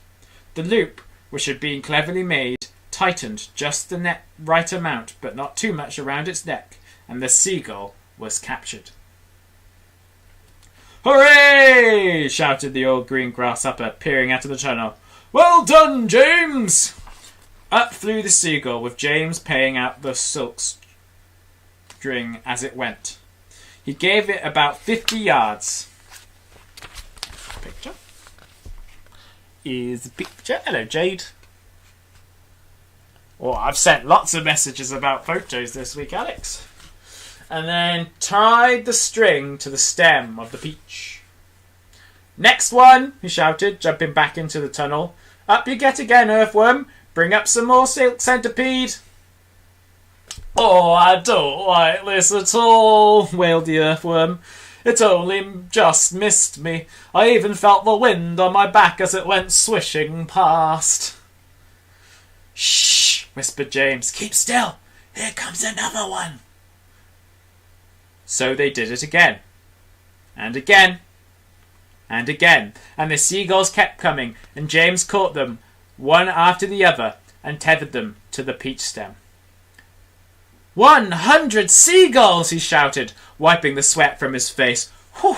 The loop, which had been cleverly made, tightened just the right amount, but not too much around its neck, and the seagull was captured. "Hooray!" shouted the old green grasshopper, peering out of the tunnel. "Well done, James!" Up flew the seagull, with James paying out the silk string as it went. He gave it about 50 yards. Picture is a picture. Hello, Jade. Oh, I've sent lots of messages about photos this week, Alex. And then tied the string to the stem of the peach. "Next one," he shouted, jumping back into the tunnel. "Up you get again, earthworm. Bring up some more silk, centipede." "Oh, I don't like this at all," wailed the earthworm. "It only just missed me. I even felt the wind on my back as it went swishing past." "Shh," whispered James. "Keep still. Here comes another one." So they did it again, and again, and again, and the seagulls kept coming, and James caught them, one after the other, and tethered them to the peach stem. 100 seagulls, he shouted, wiping the sweat from his face. "Whew!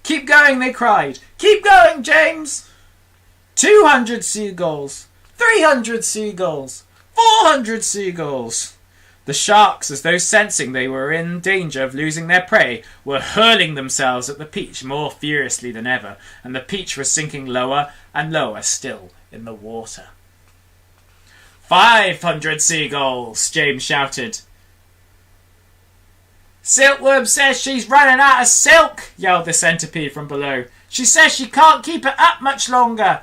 Keep going," they cried. "Keep going, James." 200 seagulls, 300 seagulls, 400 seagulls. The sharks, as though sensing they were in danger of losing their prey, were hurling themselves at the peach more furiously than ever, and the peach was sinking lower and lower still in the water. 500 seagulls, James shouted. "Silkworm says she's running out of silk," yelled the centipede from below. "She says she can't keep it up much longer.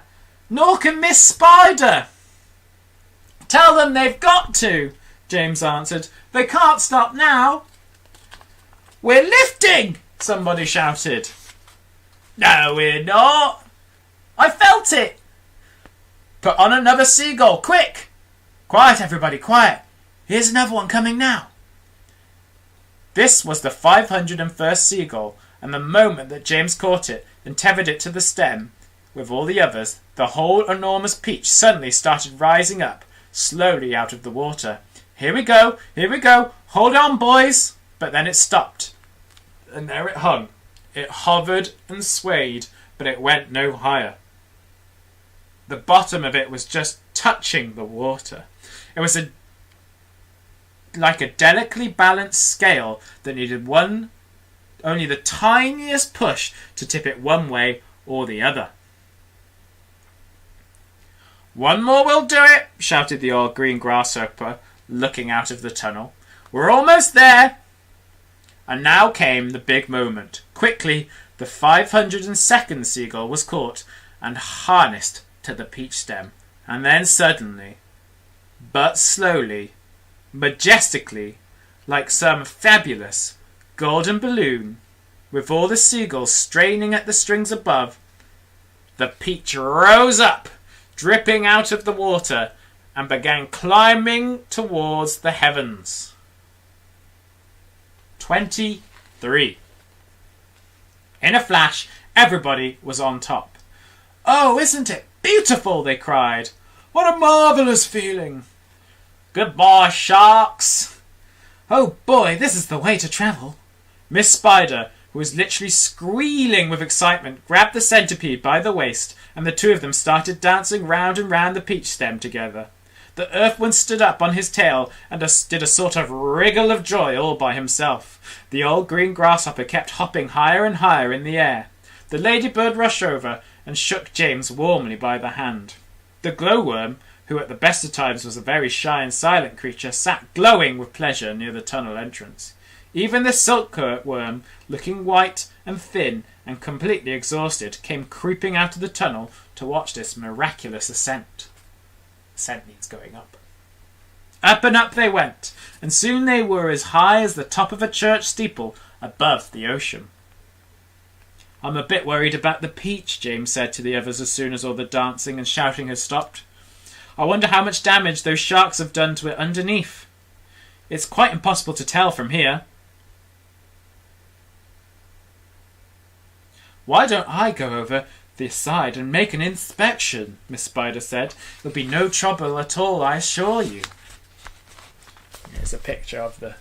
Nor can Miss Spider." "Tell them they've got to," James answered. "They can't stop now." "We're lifting," somebody shouted. "No, we're not. I felt it." "Put on another seagull, quick." "Quiet, everybody, quiet. Here's another one coming now." This was the 501st seagull, and the moment that James caught it and tethered it to the stem with all the others, the whole enormous peach suddenly started rising up, slowly out of the water. Here we go, hold on, boys." But then it stopped, and there it hung. It hovered and swayed, but it went no higher. The bottom of it was just touching the water. It was like a delicately balanced scale that needed only the tiniest push to tip it one way or the other. "One more will do it," shouted the old green grasshopper, looking out of the tunnel. "We're almost there." And now came the big moment. Quickly, the 502nd seagull was caught and harnessed to the peach stem. And then suddenly, but slowly, majestically, like some fabulous golden balloon, with all the seagulls straining at the strings above, the peach rose up, dripping out of the water, and began climbing towards the heavens. 23. In a flash, everybody was on top. "Oh, isn't it beautiful?" they cried. "What a marvellous feeling." "Goodbye, sharks." "Oh boy, this is the way to travel." Miss Spider, who was literally squealing with excitement, grabbed the centipede by the waist, and the two of them started dancing round and round the peach stem together. The earthworm stood up on his tail and did a sort of wriggle of joy all by himself. The old green grasshopper kept hopping higher and higher in the air. The ladybird rushed over and shook James warmly by the hand. The glowworm, who at the best of times was a very shy and silent creature, sat glowing with pleasure near the tunnel entrance. Even the silkworm, looking white and thin and completely exhausted, came creeping out of the tunnel to watch this miraculous ascent. Ascent means going up. Up and up they went, and soon they were as high as the top of a church steeple above the ocean. "I'm a bit worried about the peach," James said to the others as soon as all the dancing and shouting had stopped. "I wonder how much damage those sharks have done to it underneath. It's quite impossible to tell from here." "Why don't I go over this side and make an inspection?" Miss Spider said. "There'll be no trouble at all, I assure you." Here's a picture of the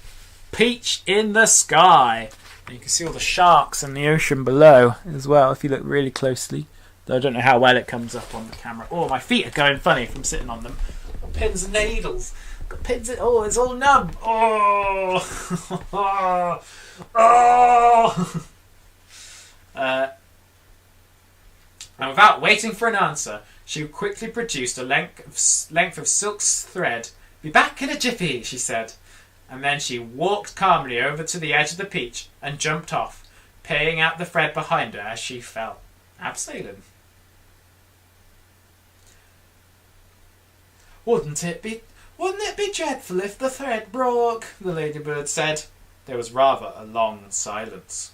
peach in the sky. And you can see all the sharks in the ocean below as well if you look really closely. Though I don't know how well it comes up on the camera. Oh, my feet are going funny from sitting on them. Pins and needles. Got pins in, oh, it's all numb. Oh. Oh. And without waiting for an answer, she quickly produced a length of silk thread. "Be back in a jiffy," she said. And then she walked calmly over to the edge of the peach and jumped off, paying out the thread behind her as she fell. Abseiling. Wouldn't it be dreadful if the thread broke?" the ladybird said. There was rather a long silence.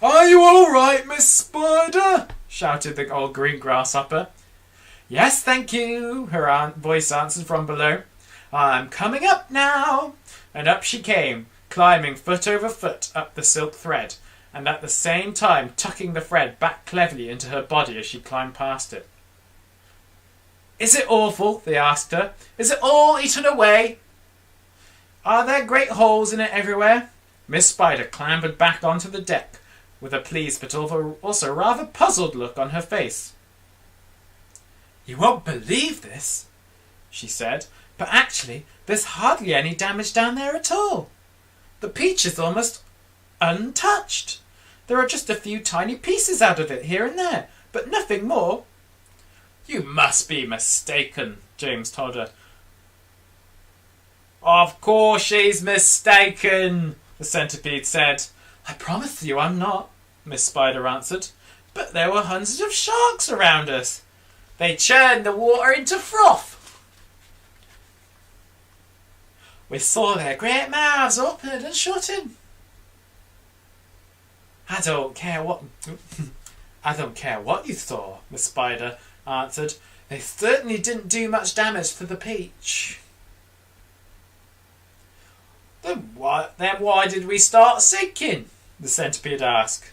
"Are you all right, Miss Spider?" shouted the old green grasshopper. "Yes, thank you," her voice answered from below. "I'm coming up now." And up she came, climbing foot over foot up the silk thread, and at the same time tucking the thread back cleverly into her body as she climbed past it. "Is it awful?" they asked her. "Is it all eaten away? Are there great holes in it everywhere?" Miss Spider clambered back onto the deck, with a pleased but also rather puzzled look on her face. "You won't believe this," she said, "but actually there's hardly any damage down there at all. The peach is almost untouched. There are just a few tiny pieces out of it here and there, but nothing more." "You must be mistaken," James told her. "Of course she's mistaken," the centipede said. "I promise you I'm not," Miss Spider answered. "But there were hundreds of sharks around us. They churned the water into froth. We saw their great mouths open and shutting. I don't care what you saw," Miss Spider answered. "They certainly didn't do much damage to the peach." Then why did we start sinking?" the centipede asked.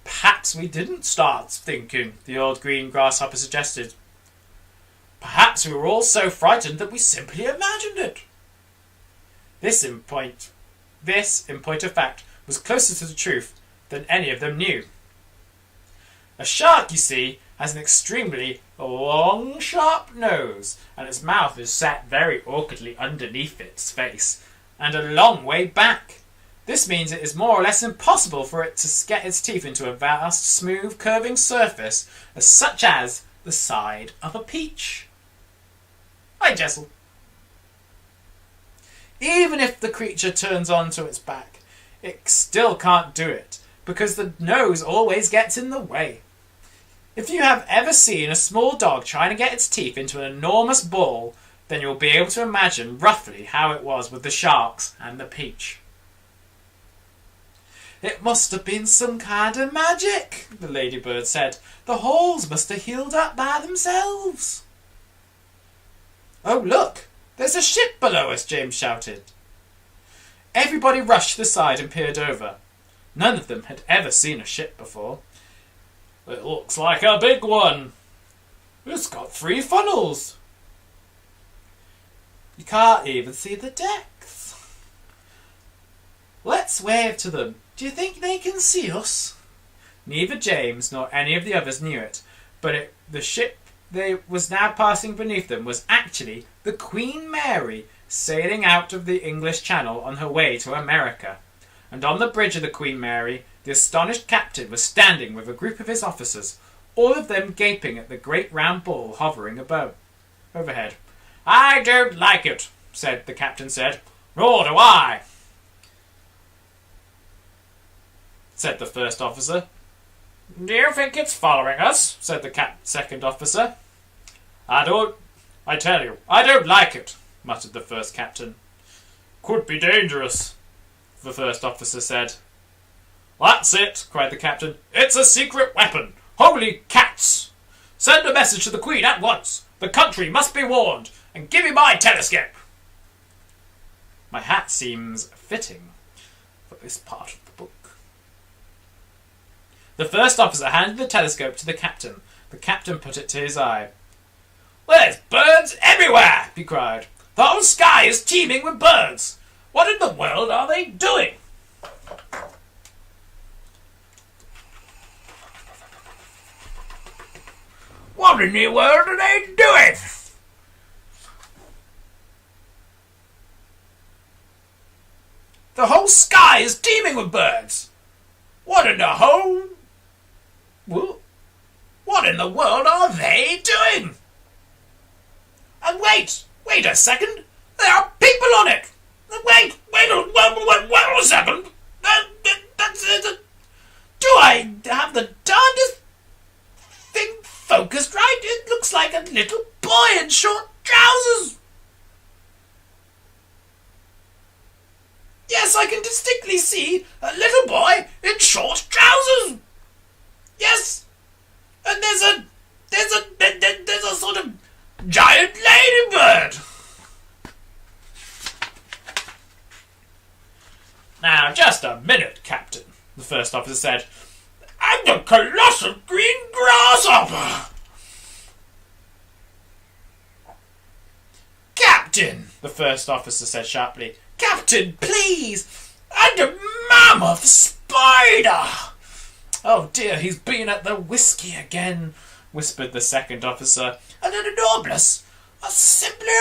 "Perhaps we didn't start thinking," the old green grasshopper suggested. "Perhaps we were all so frightened that we simply imagined it." This, in point of fact, was closer to the truth than any of them knew. A shark, you see, has an extremely long, sharp nose, and its mouth is set very awkwardly underneath its face, and a long way back. This means it is more or less impossible for it to get its teeth into a vast, smooth, curving surface, such as the side of a peach. Hi, Jessel. Even if the creature turns onto its back, it still can't do it, because the nose always gets in the way. If you have ever seen a small dog trying to get its teeth into an enormous ball, then you'll be able to imagine roughly how it was with the sharks and the peach. "It must have been some kind of magic," the ladybird said. "The holes must have healed up by themselves." "Oh, look! There's a ship below us!" James shouted. Everybody rushed to the side and peered over. None of them had ever seen a ship before. "It looks like a big one. It's got 3 funnels. You can't even see the decks. Let's wave to them. Do you think they can see us?" Neither James nor any of the others knew it, but the ship that was now passing beneath them was actually the Queen Mary, sailing out of the English Channel on her way to America. And on the bridge of the Queen Mary, the astonished captain was standing with a group of his officers, all of them gaping at the great round ball hovering overhead. "I don't like it," the captain said. "Nor do I," said the first officer. "Do you think it's following us?" said the second officer. I tell you, I don't like it," muttered the first captain. "Could be dangerous," the first officer said. "That's it," cried the captain. "It's a secret weapon. Holy cats! Send a message to the Queen at once. The country must be warned, and give me my telescope." My hat seems fitting for this part of the book. The first officer handed the telescope to the captain. The captain put it to his eye. "There's birds everywhere!" he cried. "The whole sky is teeming with birds. What in the world are they doing?" "What in the world are they doing?" "The whole sky is teeming with birds. What in the world are they doing? And wait a second. There are people on it. Wait a second. Do I have the darndest thing focused right? It looks like a little boy in short trousers. Yes, I can distinctly see a little boy in short trousers. Yes, and there's a sort of giant ladybird. Now, just a minute, Captain, the first officer said. "And the colossal green grasshopper." "Captain," the first officer said sharply. "Captain, please! And a mammoth spider!" "Oh dear, he's been at the whiskey again," whispered the second officer. "And an enormous, a simply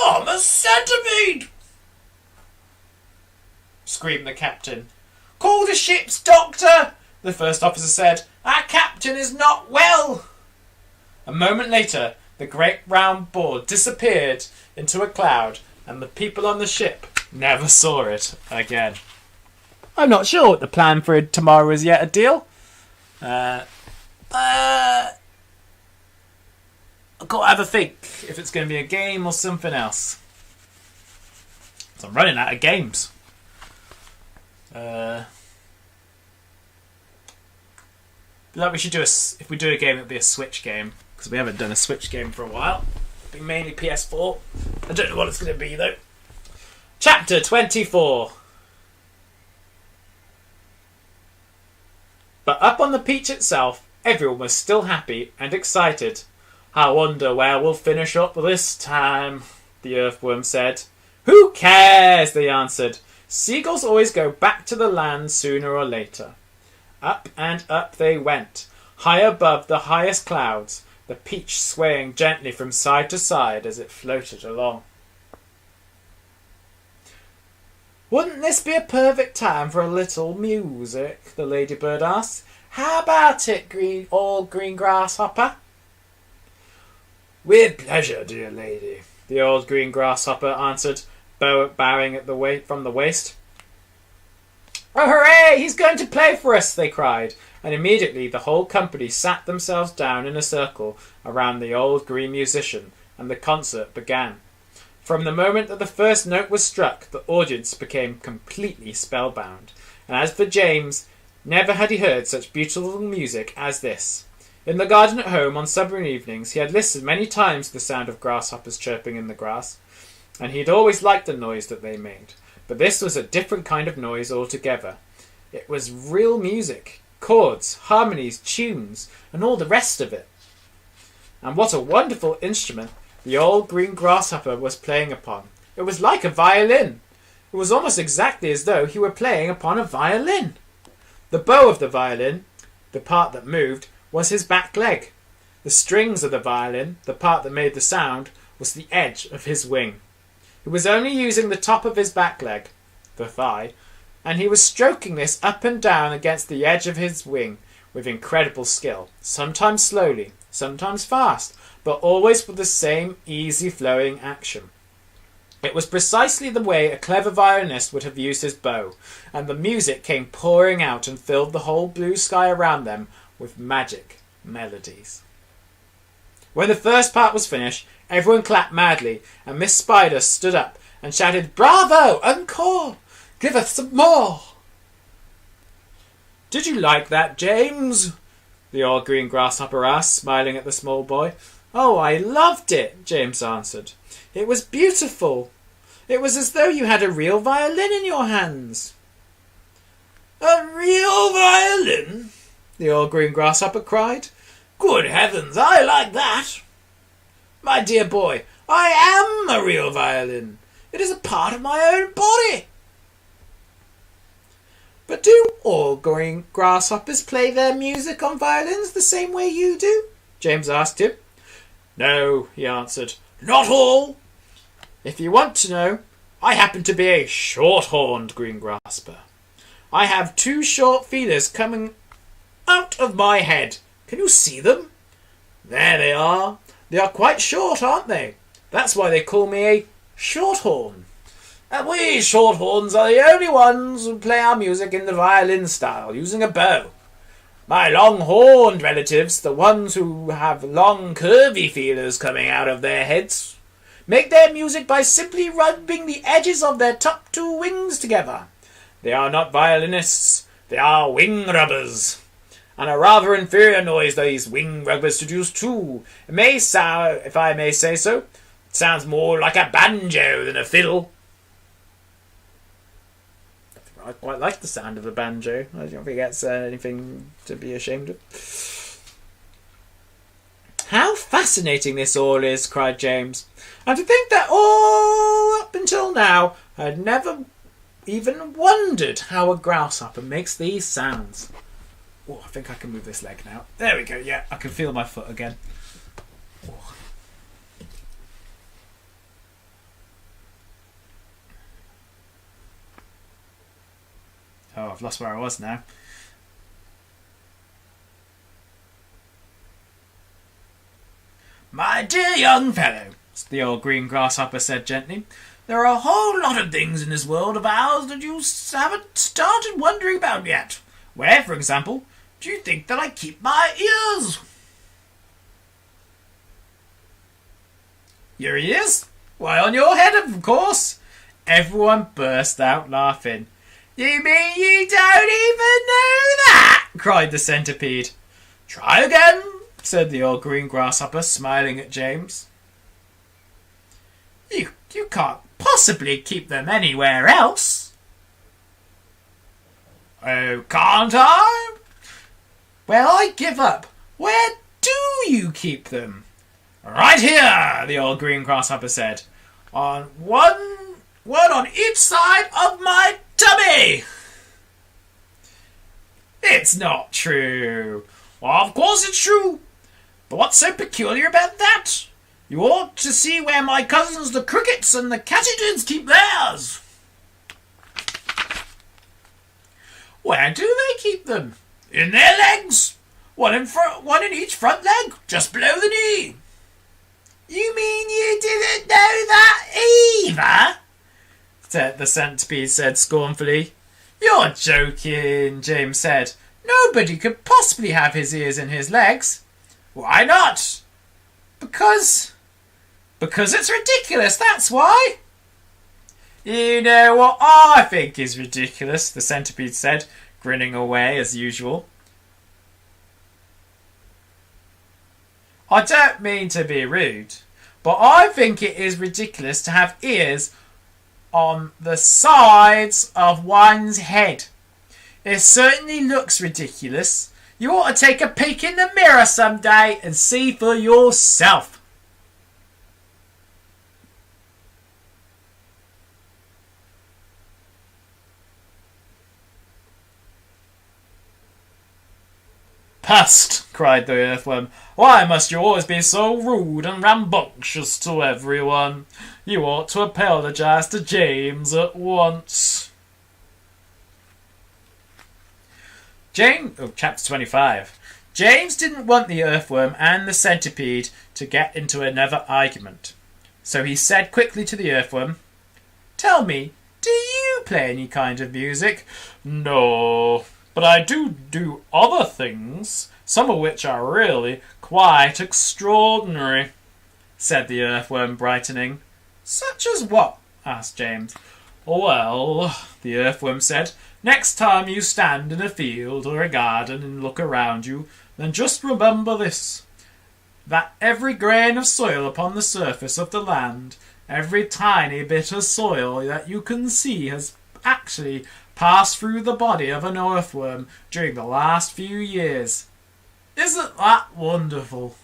enormous centipede!" screamed the captain. "Call the ship's doctor," the first officer said. "Our captain is not well." A moment later, the great round ball disappeared into a cloud, and the people on the ship never saw it again. I'm not sure what the plan for tomorrow is yet, Adil. I've got to have a think if it's going to be a game or something else. So I'm running out of games. Like we should do if we do a game, it'll be a Switch game, because we haven't done a Switch game for a while. It'll be mainly PS4. I don't know what it's going to be though. Chapter 24. But up on the beach itself, everyone was still happy and excited. "I wonder where we'll finish up this time," the earthworm said. "Who cares?" they answered. "Seagulls always go back to the land sooner or later." Up and up they went, high above the highest clouds, the peach swaying gently from side to side as it floated along. "Wouldn't this be a perfect time for a little music?" the ladybird asked. "How about it, old green grasshopper?" "With pleasure, dear lady," the old green grasshopper answered, bowing at from the waist. "Oh, hooray! He's going to play for us!" they cried, and immediately the whole company sat themselves down in a circle around the old green musician, and the concert began. From the moment that the first note was struck, the audience became completely spellbound, and as for James, never had he heard such beautiful music as this. In the garden at home on summer evenings, he had listened many times to the sound of grasshoppers chirping in the grass, and he had always liked the noise that they made. But this was a different kind of noise altogether. It was real music, chords, harmonies, tunes, and all the rest of it. And what a wonderful instrument the old green grasshopper was playing upon. It was like a violin. It was almost exactly as though he were playing upon a violin. The bow of the violin The part that moved was his back leg. The strings of the violin, the part that made the sound, was the edge of his wing. He was only using the top of his back leg, the thigh, and he was stroking this up and down against the edge of his wing with incredible skill, sometimes slowly, sometimes fast, but always with the same easy flowing action. It was precisely the way a clever violinist would have used his bow, and the music came pouring out and filled the whole blue sky around them with magic melodies. When the first part was finished, everyone clapped madly, and Miss Spider stood up and shouted, "Bravo! Encore! Give us some more!" "Did you like that, James?" the old green grasshopper asked, smiling at the small boy. "Oh, I loved it," James answered. "It was beautiful. It was as though you had a real violin in your hands." "A real violin?" the old green grasshopper cried. "Good heavens, I like that. My dear boy, I am a real violin. It is a part of my own body." "But do all green grasshoppers play their music on violins the same way you do?" James asked him. "No," he answered, "not all. If you want to know, I happen to be a short-horned green grasshopper. I have 2 short feelers coming out of my head. Can you see them? There they are. They are quite short, aren't they? That's why they call me a shorthorn. And we shorthorns are the only ones who play our music in the violin style, using a bow. My long-horned relatives, the ones who have long curvy feelers coming out of their heads, make their music by simply rubbing the edges of their top 2 wings together. They are not violinists, they are wing rubbers. And a rather inferior noise these wing rubbers produce too. It may sound, if I may say so, it sounds more like a banjo than a fiddle." I quite like the sound of a banjo. I don't think that's anything to be ashamed of. "How fascinating this all is," cried James. "And to think that all up until now I had never even wondered how a grasshopper makes these sounds." Oh, I think I can move this leg now. There we go, yeah, I can feel my foot again. Oh. Oh, I've lost where I was now. "My dear young fellow," the old green grasshopper said gently, "there are a whole lot of things in this world of ours that you haven't started wondering about yet. Where, for example, do you think that I keep my ears?" "Your ears? Why, on your head, of course." Everyone burst out laughing. "You mean you don't even know that?" cried the centipede. "Try again," said the old green grasshopper, smiling at James. You can't possibly keep them anywhere else." "Oh, can't I?" "Well, I give up. Where do you keep them?" "Right here," the old green grasshopper said. "On one on each side of my tummy." "It's not true." "Of course it's true. But what's so peculiar about that? You ought to see where my cousins the crickets and the katydids keep theirs." "Where do they keep them?" "In their legs. One in each front leg, just below the knee." "You mean you didn't know that either?" the centipede said scornfully. "You're joking," James said. "Nobody could possibly have his ears in his legs." "Why not?" Because it's ridiculous, that's why." "You know what I think is ridiculous," the centipede said, grinning away as usual. "I don't mean to be rude, but I think it is ridiculous to have ears on the sides of one's head. It certainly looks ridiculous. You ought to take a peek in the mirror someday and see for yourself." Pest! Cried the earthworm. Why must you always be so rude and rambunctious to everyone? You ought to apologise to James at once. Chapter 25. James didn't want the earthworm and the centipede to get into another argument. So he said quickly to the earthworm, Tell me, do you play any kind of music? No, but I do other things, some of which are really quite extraordinary, said the earthworm, brightening. Such as what? Asked James. Well, the earthworm said, next time you stand in a field or a garden and look around you, then just remember this, that every grain of soil upon the surface of the land, every tiny bit of soil that you can see has actually passed through the body of an earthworm during the last few years. Isn't that wonderful?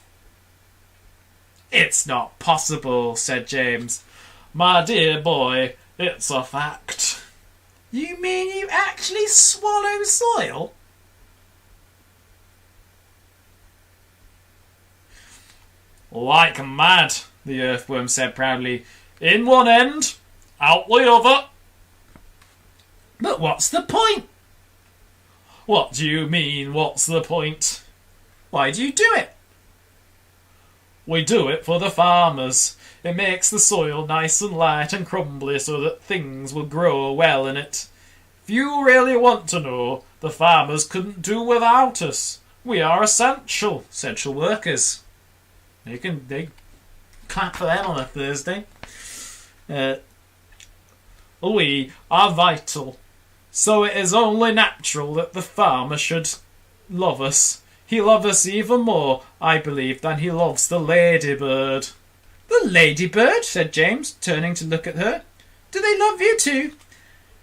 It's not possible, said James. My dear boy, it's a fact. You mean you actually swallow soil? Like mad, the earthworm said proudly. In one end, out the other. But what's the point? What do you mean, what's the point? Why do you do it? We do it for the farmers. It makes the soil nice and light and crumbly so that things will grow well in it. If you really want to know, the farmers couldn't do without us. We are essential workers. They clap for them on a Thursday. We are vital. So it is only natural that the farmer should love us. He loves us even more, I believe, than he loves the ladybird. The ladybird? Said James, turning to look at her. Do they love you too?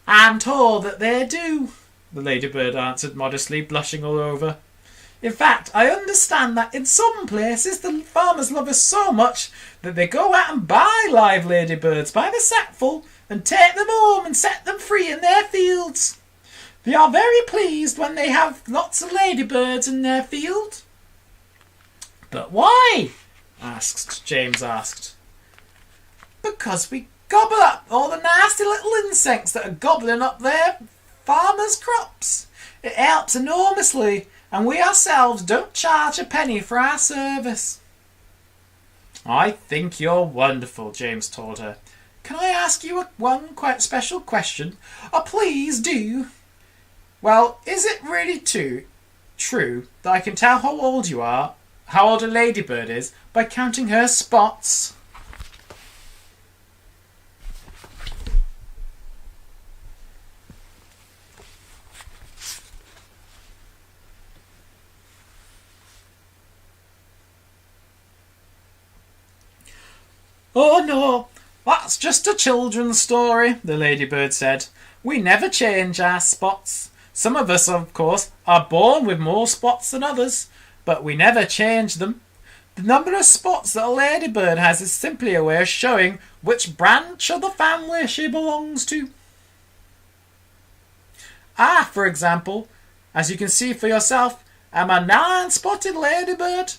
I'm told that they do, the ladybird answered modestly, blushing all over. In fact, I understand that in some places the farmers love us so much that they go out and buy live ladybirds by the sackful and take them home and set them free in their fields. They are very pleased when they have lots of ladybirds in their field. But why? James asked. Because we gobble up all the nasty little insects that are gobbling up their farmers' crops. It helps enormously, and we ourselves don't charge a penny for our service. I think you're wonderful, James told her. Can I ask you one quite special question? Oh, please do. Well, is it really true that I can tell how old you are, how old a ladybird is, by counting her spots? Oh no, that's just a children's story, the ladybird said. We never change our spots. Some of us, of course, are born with more spots than others, but we never change them. The number of spots that a ladybird has is simply a way of showing which branch of the family she belongs to. I, for example, as you can see for yourself, am a 9-spotted ladybird.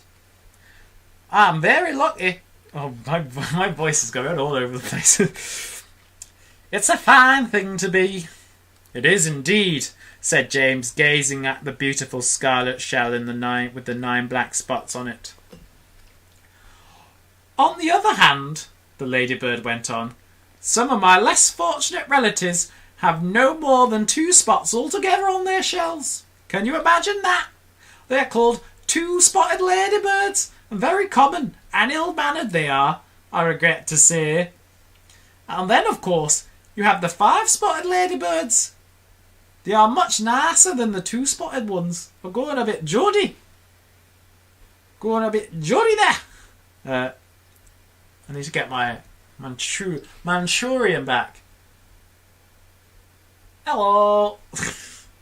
I'm very lucky. Oh, my voice is going all over the place. It's a fine thing to be. It is indeed, said James, gazing at the beautiful scarlet shell with the 9 black spots on it. On the other hand, the ladybird went on, some of my less fortunate relatives have no more than 2 spots altogether on their shells. Can you imagine that? They are called 2-spotted ladybirds, and very common and ill-mannered they are, I regret to say. And then, of course, you have the 5-spotted ladybirds. They are much nicer than the 2-spotted ones. They're going a bit Geordie. there. I need to get my Manchurian back. Hello.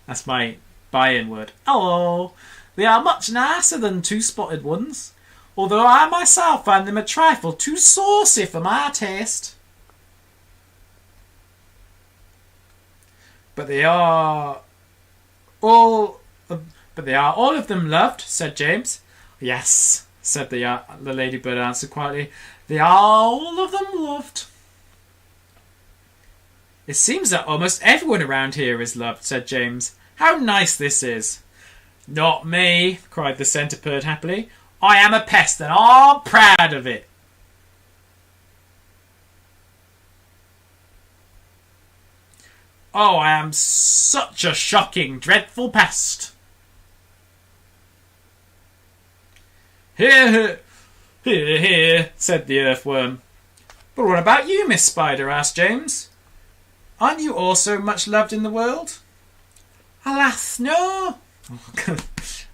That's my buy-in word. Hello. They are much nicer than 2-spotted ones, although I myself find them a trifle too saucy for my taste. But they are all But they are all of them loved, said James. Yes, said the ladybird answered quietly. They are all of them loved. It seems that almost everyone around here is loved, said James. How nice this is. Not me, cried the centipede happily. I am a pest and I'm proud of it. Oh, I am such a shocking, dreadful pest. Here, here, here, said the earthworm. But what about you, Miss Spider? Asked James. Aren't you also much loved in the world? Alas, no.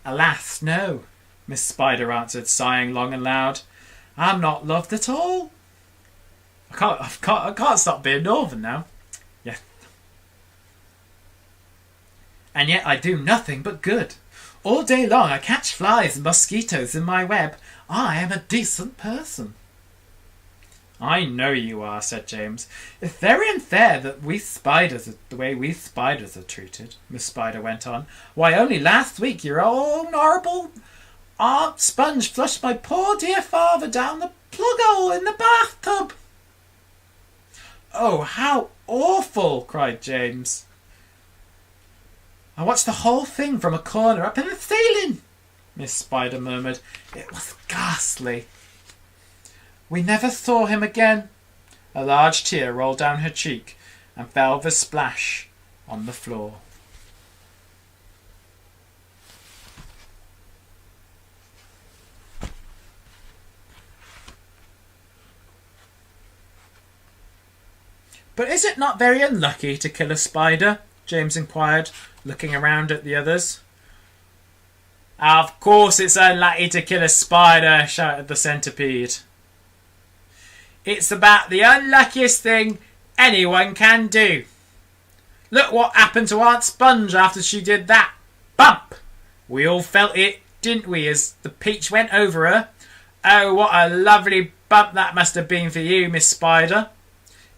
Alas, no, Miss Spider answered, sighing long and loud. I'm not loved at all. I can't stop being northern now. Yeah. And yet I do nothing but good. All day long I catch flies and mosquitoes in my web. I am a decent person. I know you are, said James. It's very unfair that the way we spiders are treated, Miss Spider went on. Why, only last week your own horrible Aunt Sponge flushed my poor dear father down the plug hole in the bathtub. Oh, how awful, cried James. I watched the whole thing from a corner up in the ceiling, Miss Spider murmured. It was ghastly. We never saw him again. A large tear rolled down her cheek and fell with a splash on the floor. But is it not very unlucky to kill a spider? James inquired, looking around at the others. Of course it's unlucky to kill a spider, shouted the centipede. It's about the unluckiest thing anyone can do. Look what happened to Aunt Sponge after she did that. Bump! We all felt it, didn't we, as the peach went over her? Oh, what a lovely bump that must have been for you, Miss Spider.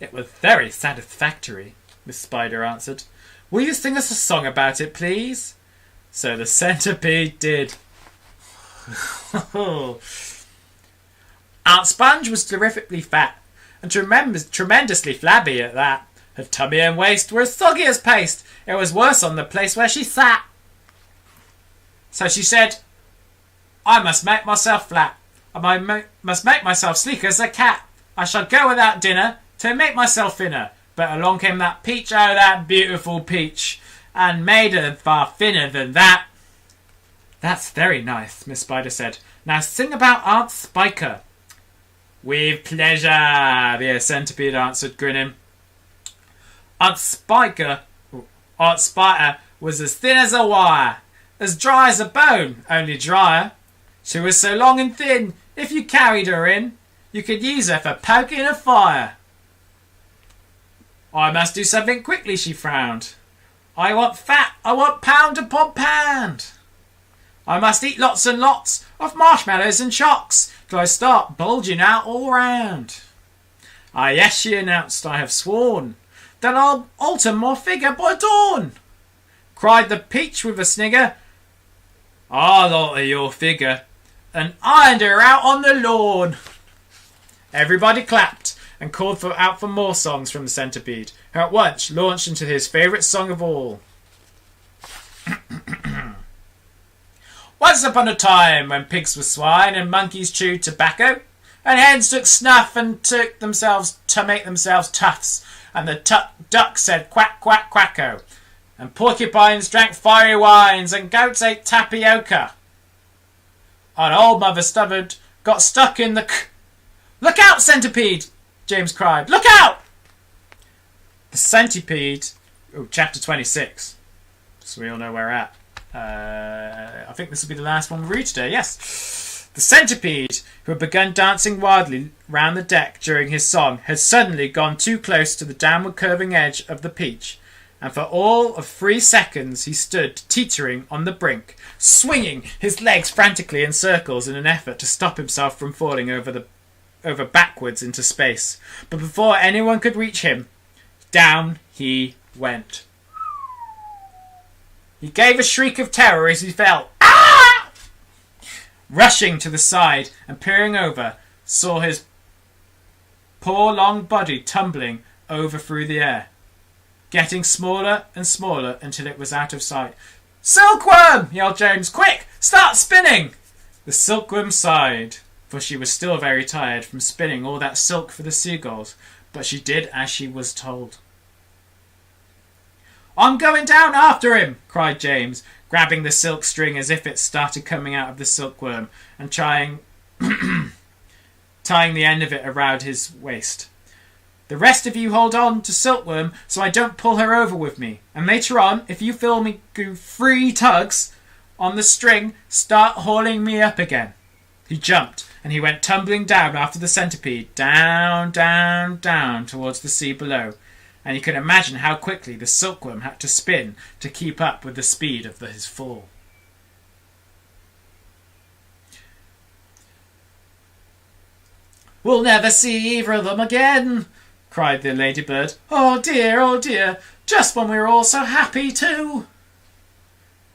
It was very satisfactory, Miss Spider answered. Will you sing us a song about it, please? So the centipede did. Aunt Sponge was terrifically fat and tremendously flabby at that. Her tummy and waist were as soggy as paste. It was worse on the place where she sat. So she said, I must make myself flat. I must make myself sleek as a cat. I shall go without dinner to make myself thinner. But along came that peach, oh, that beautiful peach, and made her far thinner than that. That's very nice, Miss Spider said. Now sing about Aunt Spiker. With pleasure, the centipede answered, grinning. Aunt Spiker was as thin as a wire, as dry as a bone, only drier. She was so long and thin, if you carried her in, you could use her for poking a fire. I must do something quickly, she frowned. I want fat, I want pound upon pound. I must eat lots and lots of marshmallows and chocks till I start bulging out all round. Ah, yes, she announced, I have sworn that I'll alter my figure by dawn. Cried the peach with a snigger. I'll alter your figure and ironed her out on the lawn. Everybody clapped and called out for more songs from the centipede, who at once launched into his favourite song of all. Once upon a time, when pigs were swine and monkeys chewed tobacco, and hens took snuff and took themselves to make themselves tufts, and the duck said quack, quack, quacko, and porcupines drank fiery wines, and goats ate tapioca. And old Mother Stubborn got stuck in the Look out, centipede! James cried. Look out! The centipede... Oh, chapter 26. So we all know where we're at. I think this will be the last one we read today, yes. The centipede, who had begun dancing wildly round the deck during his song, had suddenly gone too close to the downward curving edge of the peach, and for all of 3 seconds he stood teetering on the brink, swinging his legs frantically in circles in an effort to stop himself from falling over backwards into space. But before anyone could reach him, down he went. He gave a shriek of terror as he fell. Ah! Rushing to the side and peering over, saw his poor long body tumbling over through the air, getting smaller and smaller until it was out of sight. "Silkworm!" yelled James. "Quick! Start spinning!" The silkworm sighed, for she was still very tired from spinning all that silk for the seagulls, but she did as she was told. "I'm going down after him!" cried James, grabbing the silk string as if it started coming out of the silkworm and tying the end of it around his waist. "The rest of you hold on to Silkworm so I don't pull her over with me. And later on, if you feel me do 3 tugs on the string, start hauling me up again." He jumped and he went tumbling down after the centipede, down, down, down towards the sea below. And you can imagine how quickly the silkworm had to spin to keep up with the speed of his fall. "We'll never see either of them again," cried the ladybird. Oh dear, just when we were all so happy too."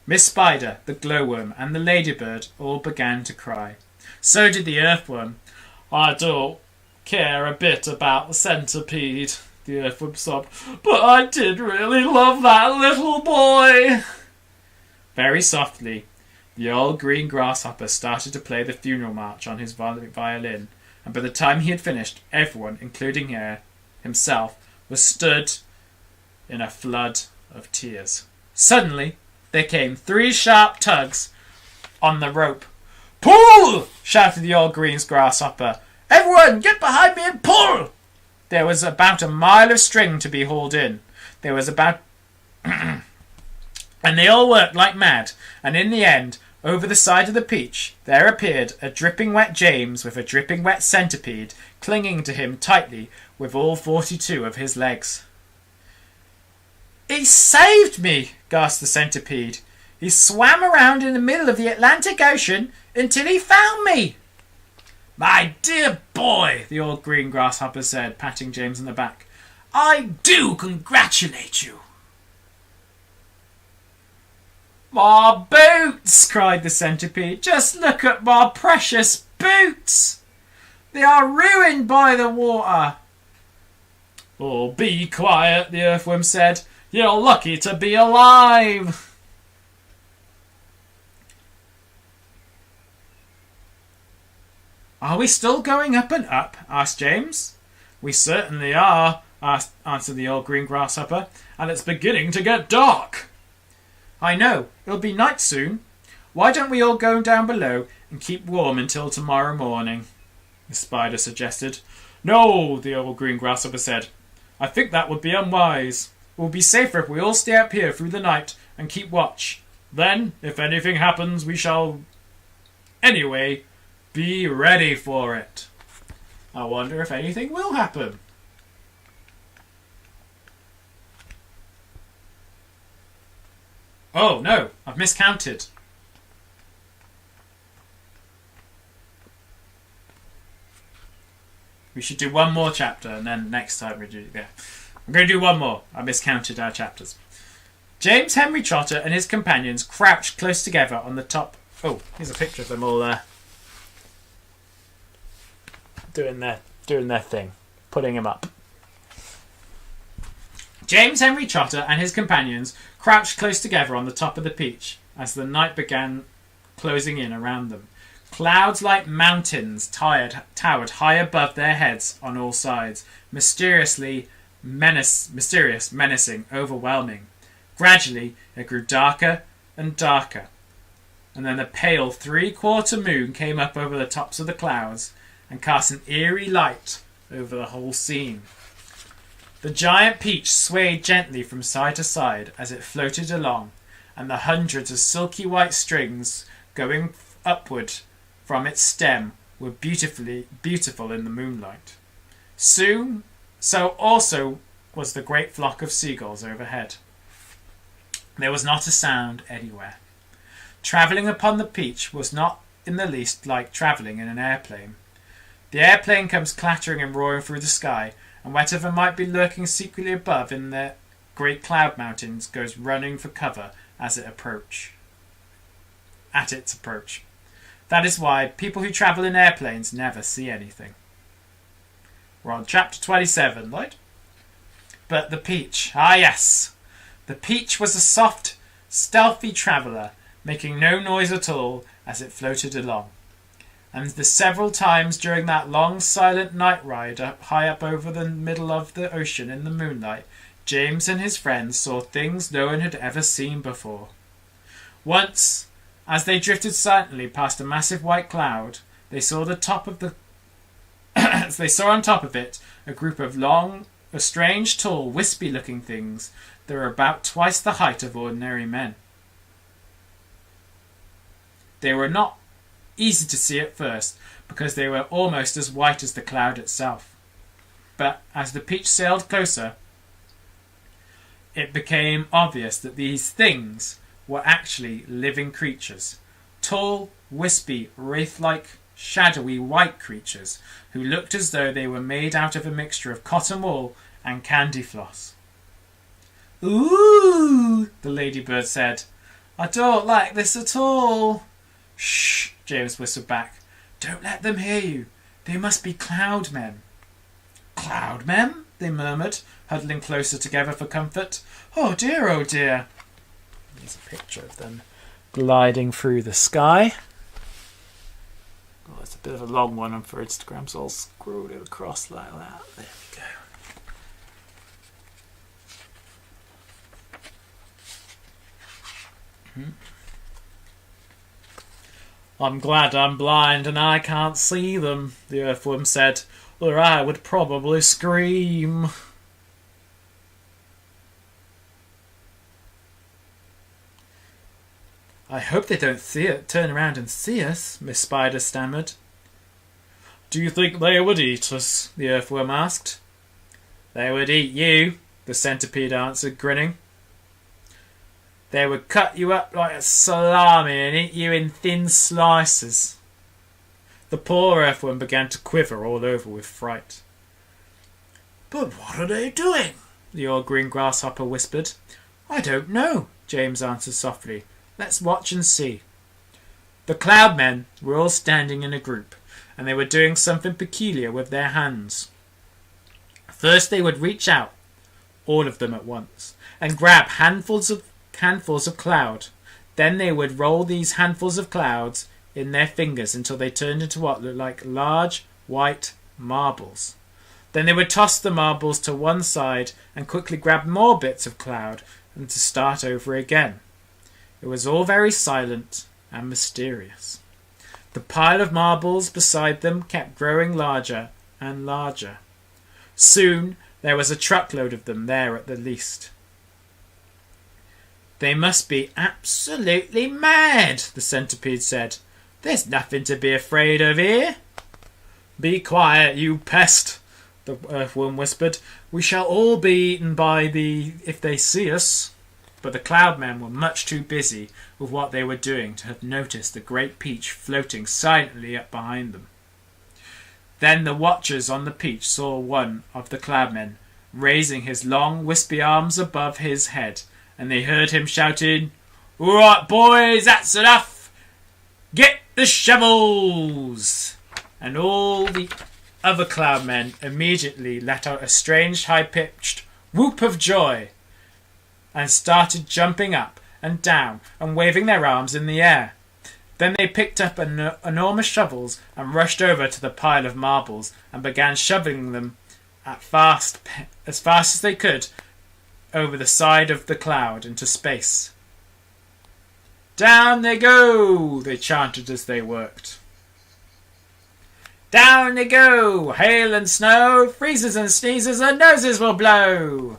Miss Spider, the glowworm, and the ladybird all began to cry. So did the earthworm. "I don't care a bit about the centipede," the earthworm sobbed, "but I did really love that little boy." Very softly, the old green grasshopper started to play the funeral march on his violin, and by the time he had finished, everyone, including himself, was stood in a flood of tears. Suddenly, there came 3 sharp tugs on the rope. "Pull!" shouted the old green grasshopper. "Everyone, get behind me and pull!" There was about a mile of string to be hauled in. There was about... and they all worked like mad, and in the end, over the side of the peach, there appeared a dripping wet James with a dripping wet centipede clinging to him tightly with all 42 of his legs. "He saved me," gasped the centipede. "He swam around in the middle of the Atlantic Ocean until he found me." "My dear boy," the old green grasshopper said, patting James on the back, "I do congratulate you." "My boots!" cried the centipede. "Just look at my precious boots! They are ruined by the water." "Oh, be quiet," the earthworm said. "You're lucky to be alive." "Are we still going up and up?" asked James. "We certainly are," answered the old green grasshopper, "and it's beginning to get dark." "I know. It'll be night soon. Why don't we all go down below and keep warm until tomorrow morning?" the spider suggested. "No," the old green grasshopper said. "I think that would be unwise. It will be safer if we all stay up here through the night and keep watch. Then, if anything happens, we shall... anyway, be ready for it." I wonder if anything will happen. Oh no, I've miscounted. We should do one more chapter and then next time we do... yeah. I'm going to do one more. I miscounted our chapters. James Henry Trotter and his companions crouched close together on the top... oh, here's a picture of them all doing their thing. Putting him up. James Henry Trotter and his companions crouched close together on the top of the peach as the night began closing in around them. Clouds like mountains towered high above their heads on all sides, mysterious, menacing, overwhelming. Gradually, it grew darker and darker, and then the pale 3/4 moon came up over the tops of the clouds and cast an eerie light over the whole scene. The giant peach swayed gently from side to side as it floated along, and the hundreds of silky white strings going upward from its stem were beautiful in the moonlight. Soon, so also was the great flock of seagulls overhead. There was not a sound anywhere. Travelling upon the peach was not in the least like travelling in an airplane. The airplane comes clattering and roaring through the sky, and whatever might be lurking secretly above in the great cloud mountains goes running for cover at its approach. That is why people who travel in airplanes never see anything. We're on chapter 27, right? But the peach. Ah, yes. The peach was a soft, stealthy traveller, making no noise at all as it floated along. And the several times during that long, silent night ride high up over the middle of the ocean in the moonlight, James and his friends saw things no one had ever seen before. Once, as they drifted silently past a massive white cloud, they saw on top of it a group of strange, tall, wispy-looking things that were about twice the height of ordinary men. They were not easy to see at first, because they were almost as white as the cloud itself. But as the peach sailed closer, it became obvious that these things were actually living creatures. Tall, wispy, wraith-like, shadowy white creatures who looked as though they were made out of a mixture of cotton wool and candy floss. "Ooh," the ladybird said. "I don't like this at all." "Shh," James whispered back. "Don't let them hear you. They must be cloud men." "Cloud men?" they murmured, huddling closer together for comfort. "Oh dear, oh dear." There's a picture of them gliding through the sky. Oh, it's a bit of a long one for Instagram, so I'll scroll it across like that. There we go. "I'm glad I'm blind and I can't see them," the earthworm said, "or I would probably scream." "I hope they don't turn around and see us," Miss Spider stammered. "Do you think they would eat us?" the earthworm asked. "They would eat you," the centipede answered, grinning. "They would cut you up like a salami and eat you in thin slices." The poor earthworm began to quiver all over with fright. "But what are they doing?" the old green grasshopper whispered. "I don't know," James answered softly. "Let's watch and see." The cloud men were all standing in a group, and they were doing something peculiar with their hands. First they would reach out, all of them at once, and grab handfuls of cloud. Then they would roll these handfuls of clouds in their fingers until they turned into what looked like large white marbles. Then they would toss the marbles to one side and quickly grab more bits of cloud and to start over again. It was all very silent and mysterious. The pile of marbles beside them kept growing larger and larger. Soon there was a truckload of them there at the least. "They must be absolutely mad," the centipede said. "There's nothing to be afraid of here." "Be quiet, you pest," the earthworm whispered. "We shall all be eaten if they see us." But the cloud men were much too busy with what they were doing to have noticed the great peach floating silently up behind them. Then the watchers on the peach saw one of the cloud men raising his long wispy arms above his head, and they heard him shouting, "All right, boys, that's enough! Get the shovels!" And all the other cloud men immediately let out a strange high-pitched whoop of joy and started jumping up and down and waving their arms in the air. Then they picked up enormous shovels and rushed over to the pile of marbles and began shoveling them as fast as they could over the side of the cloud into space. "Down they go!" they chanted as they worked. "Down they go! Hail and snow, freezes and sneezes, and noses will blow!"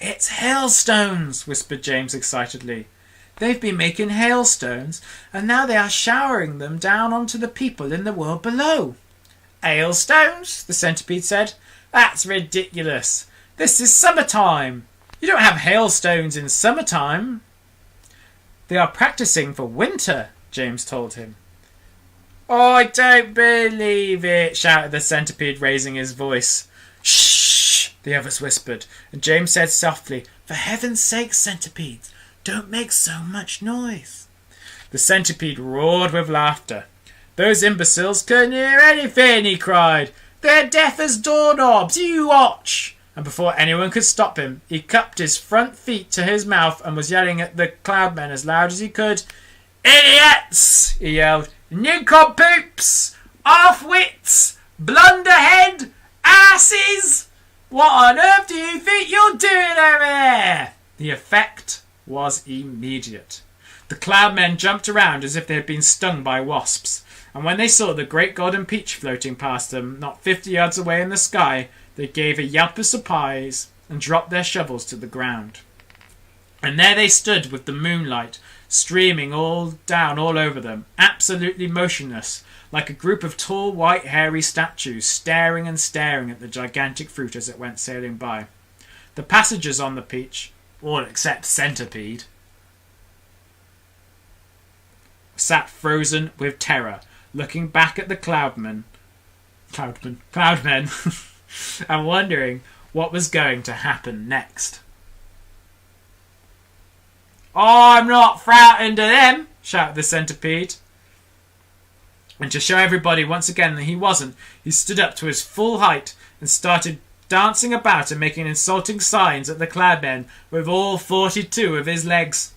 "It's hailstones," whispered James excitedly. "They've been making hailstones, and now they are showering them down onto the people in the world below." "Hailstones?" the centipede said. "That's ridiculous. This is summertime. You don't have hailstones in summertime." "They are practicing for winter," James told him. "Oh, I don't believe it," shouted the centipede, raising his voice. "Shh!" the others whispered, and James said softly, "For heaven's sake, centipedes, Don't make so much noise." The centipede roared with laughter. "Those imbeciles couldn't hear anything," he cried. "They're deaf as doorknobs, you watch!" And before anyone could stop him, he cupped his front feet to his mouth and was yelling at the Cloudmen as loud as he could. "Idiots!" he yelled. "Nincompoops! Half-wits! Blunderhead! Asses! What on earth do you think you're doing over there?" The effect was immediate. The Cloudmen jumped around as if they had been stung by wasps, and when they saw the great golden peach floating past them, not 50 yards away in the sky, they gave a yelp of surprise and dropped their shovels to the ground. And there they stood with the moonlight streaming all over them, absolutely motionless, like a group of tall, white, hairy statues, staring and staring at the gigantic fruit as it went sailing by. The passengers on the peach, all except Centipede, sat frozen with terror, looking back at the Cloudmen, and wondering what was going to happen next. "I'm not frightened of them," shouted the centipede. And to show everybody once again that he wasn't, he stood up to his full height and started dancing about and making insulting signs at the Cloudmen with all 42 of his legs.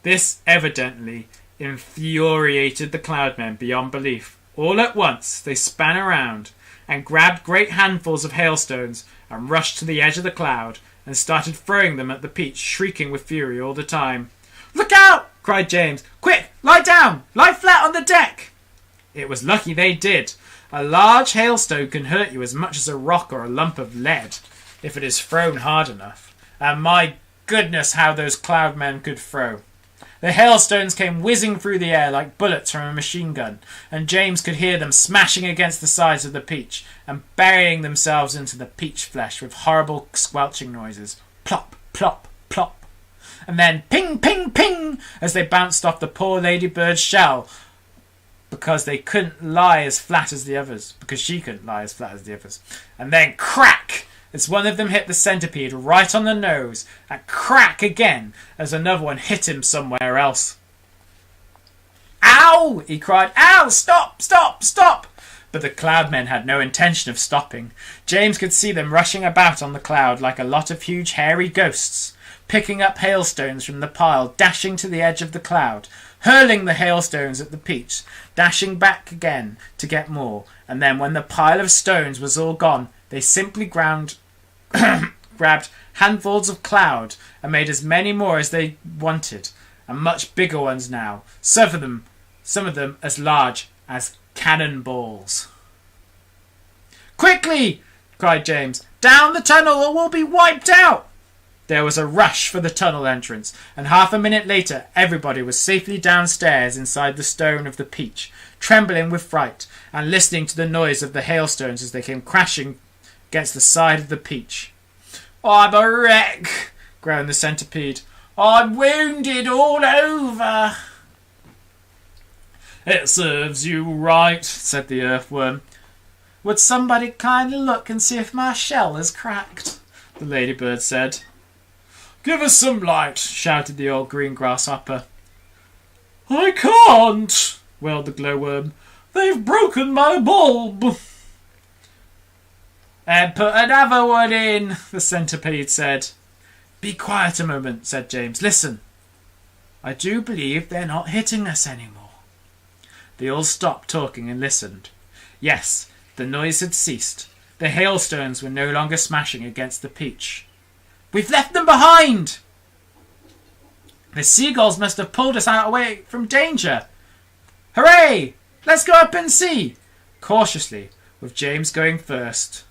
This evidently infuriated the Cloudmen beyond belief. All at once they span around and grabbed great handfuls of hailstones and rushed to the edge of the cloud and started throwing them at the peach, shrieking with fury all the time. "Look out!" cried James. "Quick, lie down! Lie flat on the deck!" It was lucky they did. A large hailstone can hurt you as much as a rock or a lump of lead if it is thrown hard enough. And my goodness, how those Cloudmen could throw. The hailstones came whizzing through the air like bullets from a machine gun, and James could hear them smashing against the sides of the peach and burying themselves into the peach flesh with horrible squelching noises. Plop, plop, plop. And then ping, ping, ping as they bounced off the poor ladybird's shell because they couldn't lie as flat as the others, because she couldn't lie as flat as the others. And then crack as one of them hit the centipede right on the nose, and crack again as another one hit him somewhere else. "Ow!" he cried. "Ow! Stop! Stop! Stop!" But the Cloudmen had no intention of stopping. James could see them rushing about on the cloud like a lot of huge hairy ghosts, picking up hailstones from the pile, dashing to the edge of the cloud, hurling the hailstones at the peach, dashing back again to get more, and then when the pile of stones was all gone, they simply grabbed handfuls of cloud and made as many more as they wanted, and much bigger ones now, some of them as large as cannonballs. "Quickly!" cried James. "Down the tunnel or we'll be wiped out!" There was a rush for the tunnel entrance, and half a minute later everybody was safely downstairs inside the stone of the peach, trembling with fright and listening to the noise of the hailstones as they came crashing against the side of the peach. "I'm a wreck," groaned the centipede. "I'm wounded all over." "It serves you right," said the earthworm. "Would somebody kindly look and see if my shell is cracked?" the ladybird said. "Give us some light," shouted the old green grasshopper. "I can't," wailed the glowworm. "They've broken my bulb." "And put another one in," the centipede said. "Be quiet a moment," said James. "Listen. I do believe they're not hitting us anymore." They all stopped talking and listened. Yes, the noise had ceased. The hailstones were no longer smashing against the peach. "We've left them behind!" "The seagulls must have pulled us out away from danger." "Hooray! Let's go up and see!" Cautiously, with James going first,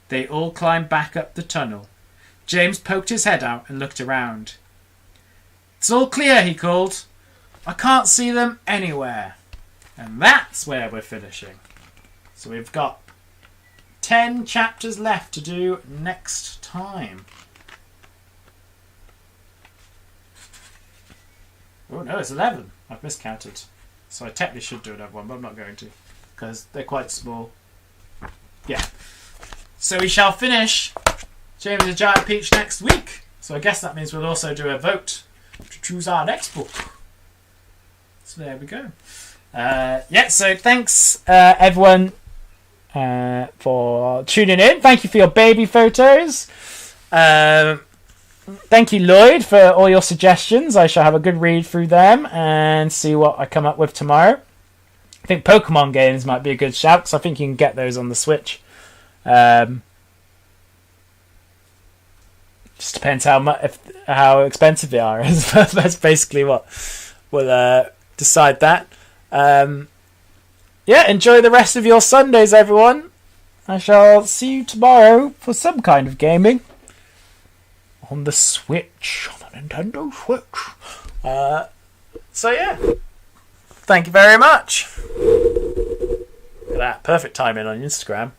they all climbed back up the tunnel. James poked his head out and looked around. "It's all clear," he called. "I can't see them anywhere." And that's where we're finishing. So we've got 10 chapters left to do next time. Oh no, it's 11. I've miscounted. So I technically should do another one, but I'm not going to, because they're quite small. Yeah. So we shall finish James the Giant Peach next week. So I guess that means we'll also do a vote to choose our next book. So there we go. So thanks everyone for tuning in. Thank you for your baby photos. Thank you, Lloyd, for all your suggestions. I shall have a good read through them and see what I come up with tomorrow. I think Pokemon games might be a good shout, because I think you can get those on the Switch. Just depends how expensive they are. That's basically what will decide that. Enjoy the rest of your Sundays, everyone. I shall see you tomorrow for some kind of gaming on the Switch, on the Nintendo Switch. Thank you very much. Look at that, perfect timing on Instagram.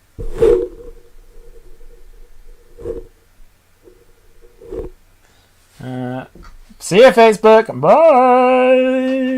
See you, Facebook. Bye.